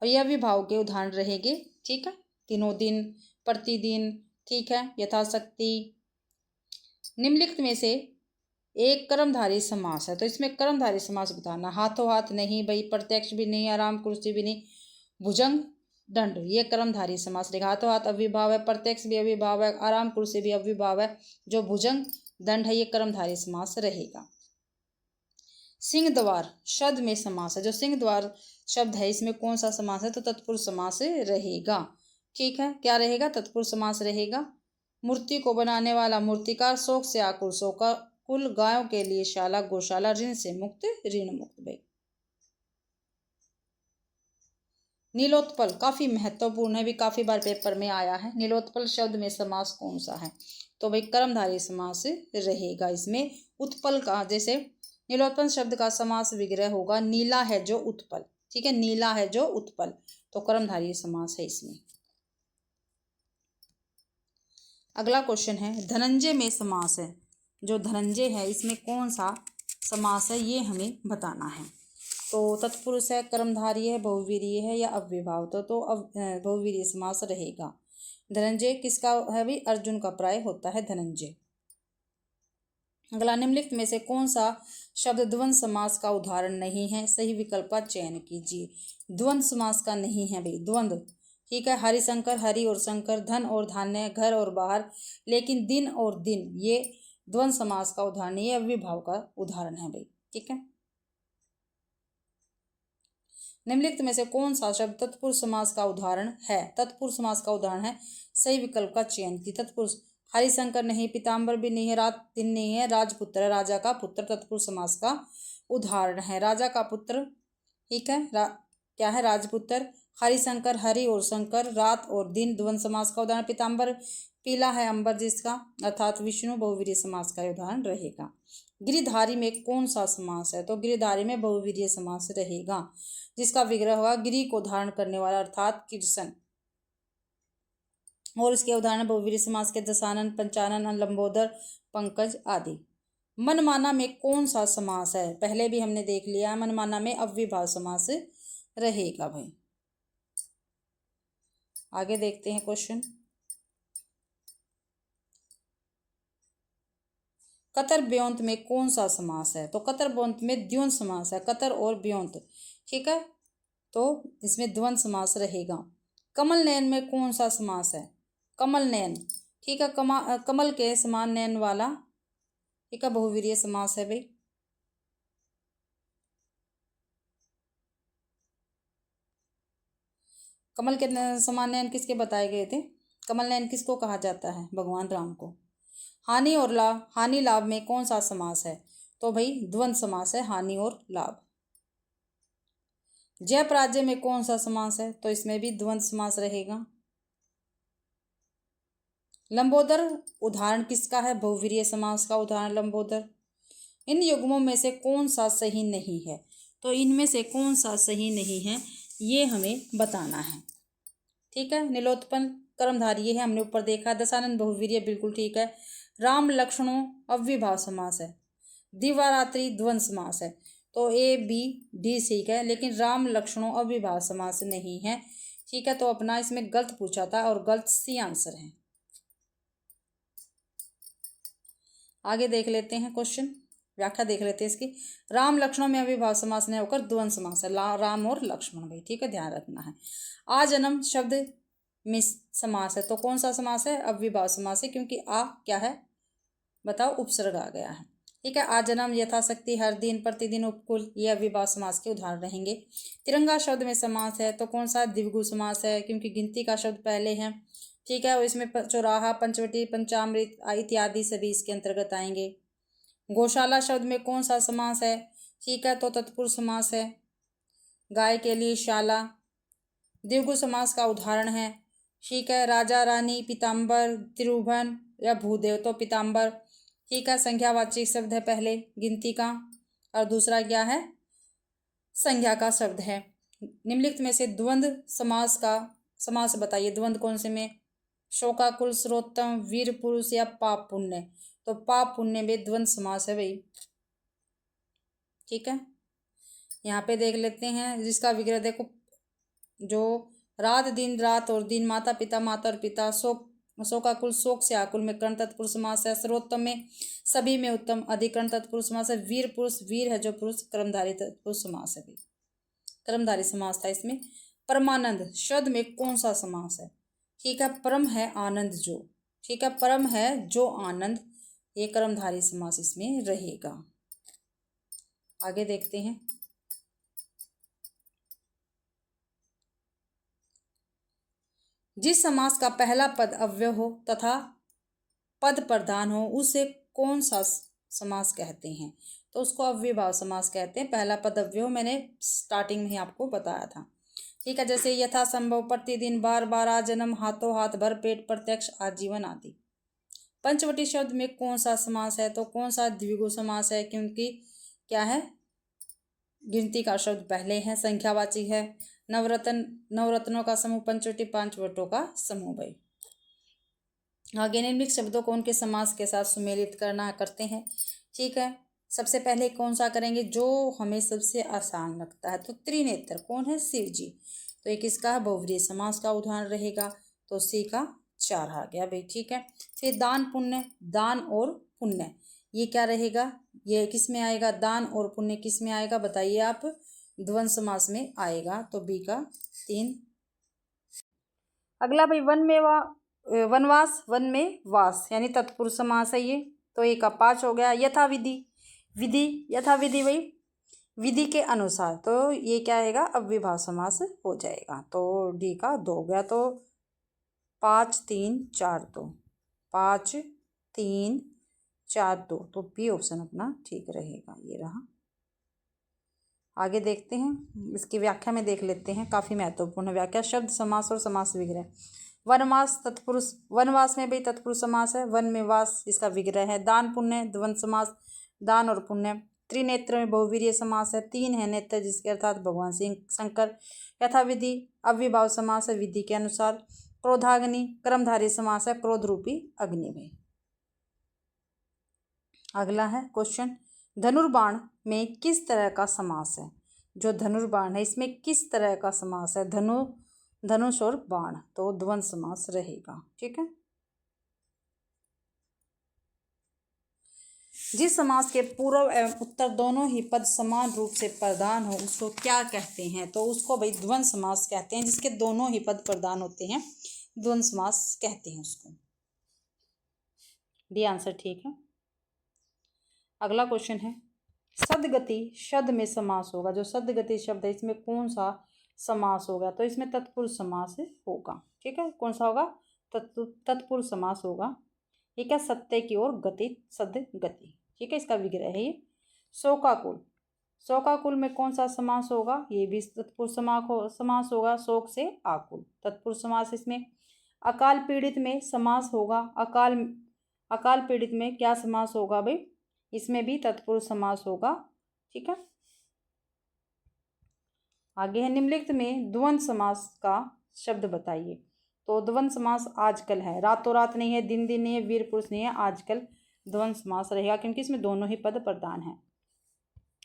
और यह विभाव के उदाहरण रहेंगे। ठीक है, दिनों दिन, प्रतिदिन। ठीक है, यथाशक्ति। निम्नलिखित में से एक कर्मधारय समास है, तो इसमें कर्मधारय समास बताना। हाथों हाथ नहीं भाई, प्रत्यक्ष भी नहीं, आराम कुर्सी भी नहीं, भुजंग दंड, ये कर्मधारय समास रहेगा। हाथों हाथ अव्ययभाव है, प्रत्यक्ष भी अव्ययभाव है, आराम कुर्सी भी अव्ययभाव है, जो भुजंग दंड है ये कर्मधारय समास रहेगा। सिंह द्वार शब्द में समास है, जो सिंह द्वार शब्द है इसमें कौन सा समास है? तो तत्पुरुष समास रहेगा। ठीक है, क्या रहेगा, तत्पुरुष समास रहेगा। मूर्ति को बनाने वाला मूर्तिकार, शोक से आकुल शोकाकुल, गायों के लिए शाला गौशाला, ऋण से मुक्त ऋण मुक्त। भाई नीलोत्पल काफी महत्वपूर्ण है, भी काफी बार पेपर में आया है। नीलोत्पल शब्द में समास कौन सा है, तो भाई कर्मधारय समास रहेगा इसमें। उत्पल का, जैसे नीलोत्पल शब्द का समास विग्रह होगा नीला है जो उत्पल, ठीक है, नीला है जो उत्पल, तो कर्मधारय समास है इसमें। अगला क्वेश्चन है धनंजय में समास है, जो धनंजय है इसमें कौन सा समास है ये हमें बताना है। तो तत्पुरुष है, कर्मधारय है, बहुवीर्य है या अव्ययभाव, तो बहुवीर्य समास रहेगा। धनंजय किसका है भी, अर्जुन का प्राय होता है धनंजय। अगला निम्नलिखित में से कौन सा शब्द द्वंद्व समास का उदाहरण नहीं है, सही विकल्प का चयन कीजिए। द्वंद्व समास का नहीं है भाई, द्वंद्व, ठीक है, हरिशंकर हरि और शंकर, धन और धान्य, घर और बाहर, लेकिन दिन और दिन ये द्वंद्व समास का उदाहरण नहीं है, अव्ययभाव का उदाहरण है भाई, ठीक है। निम्नलिखित में से कौन सा शब्द तत्पुरुष समास का उदाहरण है, तत्पुरुष समास का उदाहरण है, सही विकल्प का चयन की। तत्पुरुष, हरिशंकर नहीं, पीताम्बर भी नहीं है, रात दिन नहीं है, राजपुत्र, राजा का पुत्र तत्पुरुष समास का उदाहरण है। राजा का पुत्र, ठीक है, क्या है, राजपुत्र। हरिशंकर हरि और शंकर, रात और दिन द्वंद्व समास का उदाहरण। पीताम्बर पीला है अंबर जिसका, अर्थात विष्णु, बहुवीर्य समास का उदाहरण रहेगा। गिरिधारी में कौन सा समास है, तो गिरिधारी में बहुवीर्य समास रहेगा, जिसका विग्रह होगा गिरि को धारण करने वाला, अर्थात कृष्ण। और इसके उदाहरण बहुवीर्य समास के दशानन, पंचानन, लंबोदर, पंकज आदि। मनमाना में कौन सा समास है, पहले भी हमने देख लिया, मनमाना में अव्ययभाव समास रहेगा भाई। आगे देखते हैं क्वेश्चन। कतर ब्योंत में कौन सा समास है, तो कतर ब्योंत में द्वंद्व समास है, कतर और ब्योंत, ठीक है, तो इसमें द्वंद्व समास रहेगा। कमल नयन में कौन सा समास है, कमल नयन, ठीक है, कमल के समान नयन वाला, ठीक है, बहुवीर्य समास है भाई। कमल के समान नयन किसके बताए गए थे, कमल नयन किसको कहा जाता है, भगवान राम को। हानि और लाभ, हानि लाभ में कौन सा समास है, तो भाई द्वंद्व समास है, हानि और लाभ। जय पराजय में कौन सा समास है, तो इसमें भी द्वंद्व समास रहेगा। लंबोदर उदाहरण किसका है, बहुवीर्य समास का उदाहरण लंबोदर। इन युग्मों में से कौन सा सही नहीं है, तो इनमें से कौन सा सही नहीं है ये हमें बताना है, ठीक है। नीलोत्पल कर्मधारय है, हमने ऊपर देखा। दशानन बहुवीर्य, बिल्कुल ठीक है। राम लक्ष्मणों अव्ययभाव समास है। दिवारात्रि द्वंद्व समास है, तो ए बी डी ठीक है, लेकिन राम लक्ष्मणों अव्ययभाव समास नहीं है, ठीक है, तो अपना इसमें गलत पूछा था और गलत सी आंसर है। आगे देख लेते हैं क्वेश्चन, व्याख्या देख लेते हैं इसकी। राम लक्ष्मणों में अव्ययभाव समास नहीं होकर द्वंद्व समास है, राम और लक्ष्मण भाई, ठीक है, ध्यान रखना है। आ जन्म शब्द में समास है, तो कौन सा समास है, अव्ययभाव समास है, क्योंकि आ क्या है बताओ, उपसर्ग आ गया है, ठीक है। आ जन्म, यथाशक्ति, हर दिन, प्रतिदिन, उपकुल, ये अव्ययभाव समास के उदाहरण रहेंगे। तिरंगा शब्द में समास है, तो कौन सा, द्विगु समास है, क्योंकि गिनती का शब्द पहले है, ठीक है, और इसमें चौराहा, पंचवटी, पंचामृत इत्यादि सभी इसके अंतर्गत आएंगे। गौशाला शब्द में कौन सा समास है, ठीक है, तो तत्पुरुष समास है, गाय के लिए शाला। द्विगु समास का उदाहरण है, ठीक है, राजा रानी, पीताम्बर, त्रिभुवन या भूदेव, तो पीताम्बर, ठीक है, संख्यावाचक शब्द है पहले गिनती का, और दूसरा क्या है, संज्ञा का शब्द है। निम्नलिखित में से द्वंद्व समास का समास बताइए, द्वंद्व कौन से में, शोकाकुल, सर्वोत्तम, वीर पुरुष या पाप पुण्य, तो पाप पुण्य में द्वंद्व समास है भाई, ठीक है। यहाँ पे देख लेते हैं जिसका विग्रह देखो, जो रात दिन, रात और दिन, माता पिता, माता और पिता, शोक शोकाकुल, शोक से आकुल में कर्ण तत्पुरुष समास है। सर्वोत्तम में सभी में उत्तम, अधिकरण तत्पुरुष समास है। वीर पुरुष, वीर है जो पुरुष, कर्मधारी तत्पुरुष समास है, कर्मधारी समास था इसमें। परमानंद शब्द में कौन सा समास है, ठीक है, परम है आनंद जो, ठीक है, परम है जो आनंद, ये कर्मधारी समास इसमें रहेगा। आगे देखते हैं। जिस समास का पहला पद अव्यय हो तथा पद प्रधान हो उसे कौन सा समास कहते हैं? तो उसको अव्ययभाव समास कहते हैं। पहला पद अव्यय हो, मैंने स्टार्टिंग में ही आपको बताया था। ठीक है, जैसे यथा संभव, प्रतिदिन, बार बार, आजन्म, हाथों हाथ, भर पेट, प्रत्यक्ष, आजीवन आदि। पंचवटी शब्द में कौन सा समास है? तो कौन सा द्विगु समास है, क्योंकि क्या है, गिनती का शब्द पहले है, संख्यावाची है। नवरत्नों का समूह पंचवटी, 5 वटों का समूह भाई। आगे निम्नलिखित शब्दों को उनके समास के साथ सुमेलित करते हैं। ठीक है, सबसे पहले कौन सा करेंगे जो हमें सबसे आसान लगता है? तो त्रिनेत्र कौन है? शिव जी। तो एक इसका बहुव्रीहि समास का उदाहरण रहेगा, तो सी का 4 आ गया भाई। ठीक है, फिर दान पुण्य, दान और पुण्य, ये क्या रहेगा? ये किस में आएगा? दान और पुण्य किस में आएगा बताइए आप? द्वंद्व समास में आएगा, तो बी का 3। अगला भाई वनवास, वन में वास, यानी तत्पुरुष समास है ये, तो एक का 5 हो गया। यथाविधि, यथाविधि भाई विधि के अनुसार, तो ये क्या आएगा? अव्ययभाव समास हो जाएगा, तो डी का 2 हो गया। तो 5 3 4 2, 5 3 4 2, तो बी ऑप्शन अपना ठीक रहेगा। ये रहा। आगे देखते हैं, इसकी व्याख्या में देख लेते हैं, काफ़ी महत्वपूर्ण व्याख्या। शब्द समास और समास विग्रह। वनवास तत्पुरुष, वनवास में भी तत्पुरुष समास है, वन में वास इसका विग्रह है। दान पुण्य द्वंद्व समास, दान और पुण्य। त्रिनेत्र में बहुवीर्य समास है, 3 है नेत्र जिसके अर्थात भगवान शंकर। यथाविधि अव्ययभाव समास है, विधि के अनुसार। क्रोधाग्नि कर्मधारी समास है, क्रोध रूपी अग्नि में। अगला है क्वेश्चन, धनुर्बाण में किस तरह का समास है? जो धनुर्बाण है इसमें किस तरह का समास है? धनुष और बाण, तो द्वंद्व समास रहेगा। ठीक है, जिस समास के पूर्व एवं उत्तर दोनों ही पद समान रूप से प्रधान हो उसको क्या कहते हैं? तो उसको भाई द्वंद्व समास कहते हैं। जिसके दोनों ही पद प्रधान होते हैं द्वंद्व समास कहते हैं उसको। डी आंसर ठीक है। अगला क्वेश्चन है, सदगति शब्द में समास होगा। जो सदगति शब्द है इसमें कौन सा समास होगा? तो इसमें तत्पुरुष समास होगा। ठीक है, कौन सा होगा? तत्पुरुष समास होगा। ये क्या? सत्य की ओर गति, सदगति। ठीक है, इसका विग्रह है ये। शोकाकुल, शोकाकुल में कौन सा समास होगा? ये भी तत्पुरुष समास होगा। शोक से आकुल, तत्पुरुष समास इसमें। अकाल पीड़ित में समास होगा। अकाल पीड़ित में क्या समास होगा भाई? इसमें भी तत्पुरुष समास होगा। ठीक है, आगे है, निम्नलिखित में द्वंद्व समास का शब्द बताइए। तो द्वंद्व समास आजकल है, रातों रात नहीं है, दिन दिन नहीं है, वीर पुरुष नहीं है, आजकल द्वंद्व समास रहेगा, क्योंकि इसमें दोनों ही पद प्रधान है।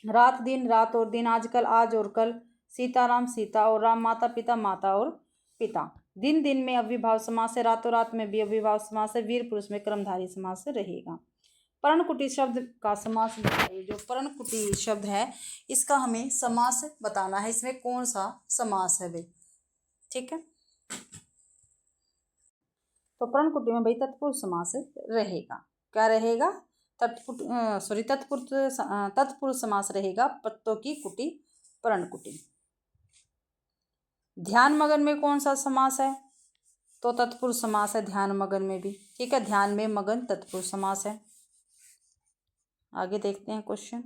रात दिन, रात और दिन, आजकल आज और कल, सीताराम सीता और राम, माता पिता माता और पिता। दिन दिन में अव्ययभाव समास है, रातों रात में भी अव्ययभाव समास है, वीर पुरुष में कर्मधारी समास रहेगा। पर्णकुटी शब्द का समास बताइए। जो पर्णकुटी शब्द है इसका हमें समास बताना है, इसमें कौन सा समास है भाई? ठीक है, तो पर्णकुटी में भाई तत्पुरुष समास रहेगा। क्या रहेगा? तत्पुरुष समास रहेगा। पत्तों की कुटी, पर्णकुटी। ध्यान मगन में कौन सा समास है? तो तत्पुरुष समास है ध्यान मगन में भी। ठीक है, ध्यान में मगन तत्पुरुष समास है। आगे देखते हैं क्वेश्चन,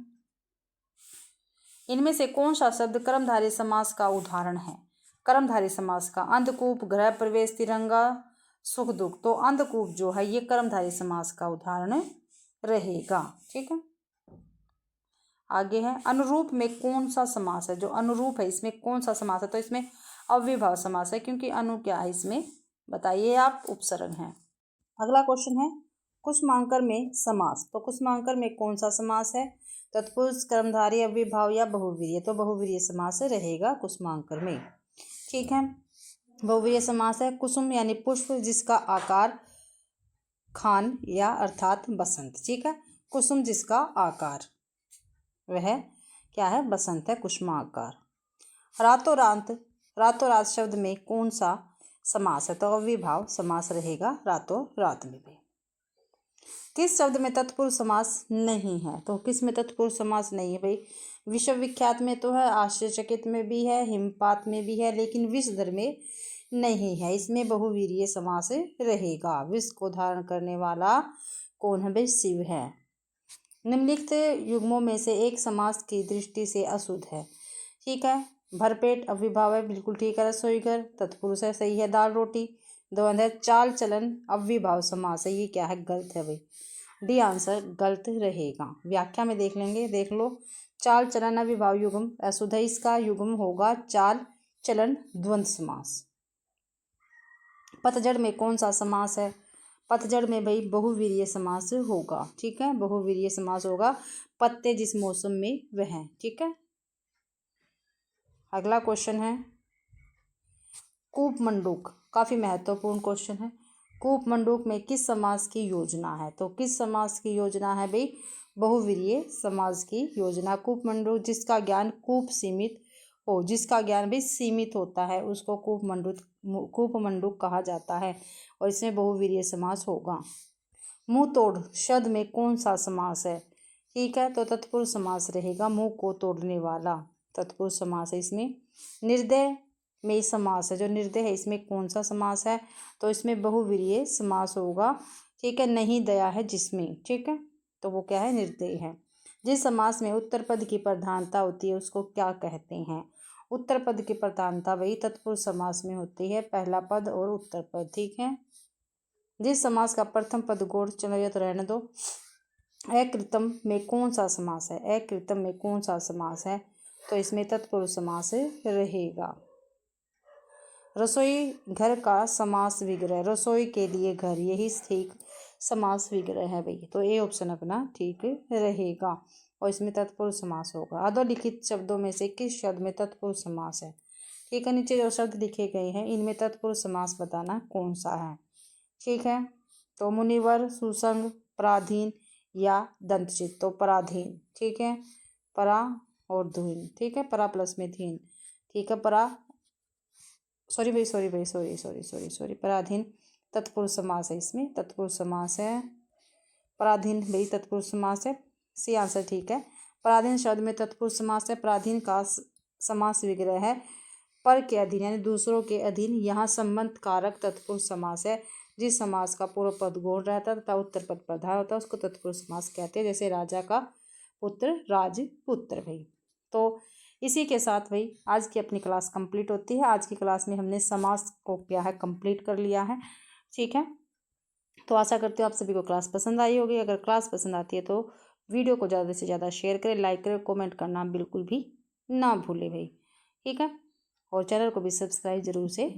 इनमें से कौन सा शब्द कर्मधारी समास का उदाहरण है? कर्मधारी समास का, अंधकूप, गृह प्रवेश, तिरंगा, सुख दुख। तो अंधकूप जो है ये कर्मधारी समास का उदाहरण रहेगा। ठीक है, आगे है, अनुरूप में कौन सा समास है? जो अनुरूप है इसमें कौन सा समास है? तो इसमें अव्ययभाव समास है, क्योंकि अनु क्या है इसमें बताइए आप? उपसर्ग है। अगला क्वेश्चन है, कुसुमांकर में समास। तो कुसुमांकर में कौन सा समास है? तत्पुरुष, कर्मधारी, अव्ययभाव या बहुव्रीहि। तो बहुव्रीहि समास रहेगा कुसुमांकर में। ठीक है, बहुव्रीहि समास है। कुसुम यानी पुष्प जिसका आकार खान या अर्थात बसंत। ठीक है, कुसुम जिसका आकार वह क्या है? बसंत है, कुसुमाकार। रातों रात शब्द में कौन सा समास है? तो अव्ययभाव समास रहेगा रातों रात में भी। किस शब्द में तत्पुरुष समास नहीं है? तो किस में तत्पुरुष समास नहीं है भाई? विश्व विख्यात में तो है, आश्चर्यचकित में भी है, हिमपात में भी है, लेकिन विषधर में नहीं है, इसमें बहुवीर्य समास रहेगा। विष को धारण करने वाला कौन है भाई? शिव है। निम्नलिखित युग्मों में से एक समास की दृष्टि से अशुद्ध है। ठीक है, भरपेट अव्ययभाव है, बिल्कुल ठीक है। रसोई घर तत्पुरुष है, सही है। दाल रोटी द्वंद्व है। चाल चलन अव्ययभाव समास है, ये क्या है? गलत है भाई। डी आंसर गलत रहेगा। व्याख्या में देख लेंगे, देख लो। चाल चलन अव्ययभाव युग्म अशुद्ध है, इसका युग्म होगा चाल चलन द्वंद्व समास। पतझड़ में कौन सा समास है? पतझड़ में भाई बहुवीर्य समास होगा। ठीक है, बहुवीर्य समास होगा। पत्ते जिस मौसम में वह हैं। ठीक है, अगला क्वेश्चन है कूप मंडूक, काफी महत्वपूर्ण क्वेश्चन है। कूप मंडूक में किस समास की योजना है? तो किस समास की योजना है भाई? बहुवीर्य समास की योजना। कूप मंडूक जिसका ज्ञान कूप सीमित हो, जिसका ज्ञान भी सीमित होता है, उसको कूप मंडूक कहा जाता है और इसमें बहुवीर्य समास होगा। मुंह तोड़ शब्द में कौन सा समास है? ठीक है, तो तत्पुरुष समास रहेगा। मुंह को तोड़ने वाला तत्पुरुष समास है इसमें। निर्दय में समास है, जो निर्दय है इसमें कौन सा समास है? तो इसमें बहुवीर्य समास होगा। ठीक है, नहीं दया है जिसमें। ठीक है, तो वो क्या है? निर्दय है। जिस समास में उत्तर पद की प्रधानता होती है उसको क्या कहते हैं? उत्तर पद की प्रधानता वही तत्पुरुष समास में होती है, पहला पद और उत्तर पद। ठीक है, जिस समास का प्रथम पद गौड़, चलो ये तो रहने दो। अकृतम में कौन सा समास है? अकृतम में कौन सा समास है? तो इसमें तत्पुरुष समास रहेगा। रसोई घर का समास विग्रह, रसोई के लिए घर, यही ठीक समास विग्रह है भाई। तो ए ऑप्शन अपना ठीक रहेगा और इसमें तत्पुरुष समास होगा। अधोलिखित शब्दों में से किस शब्द में तत्पुरुष समास है? ठीक है, नीचे जो शब्द लिखे गए हैं इनमें तत्पुरुष समास बताना कौन सा है। ठीक है, तो मुनिवर, सुसंग, पराधीन या दंतचित। तो पराधीन। ठीक है, परा और धीन। ठीक है, परा प्लस में धीन। ठीक है, पराधीन तत्पुरुष समास है, इसमें तत्पुरुष समास है। पराधीन भाई तत्पुरुष समास है, सी आंसर ठीक है। पराधीन शब्द में तत्पुरुष समास है। पराधीन का समास विग्रह है पर के अधीन, यानी दूसरों के अधीन। यहाँ संबंध कारक तत्पुरुष समास है। जिस समास का पूर्व पद गौण रहता है तथा उत्तर पद प्रधान होता है उसको तत्पुरुष समास कहते हैं। जैसे राजा का पुत्र राजपुत्र भाई। तो इसी के साथ भाई आज की अपनी क्लास कंप्लीट होती है। आज की क्लास में हमने समास को क्या है कंप्लीट कर लिया है। ठीक है, तो आशा करती हूँ आप सभी को क्लास पसंद आई होगी। अगर क्लास पसंद आती है तो वीडियो को ज़्यादा से ज़्यादा शेयर करें, लाइक करें, कमेंट करना बिल्कुल भी ना भूलें भाई। ठीक है, और चैनल को भी सब्सक्राइब जरूर से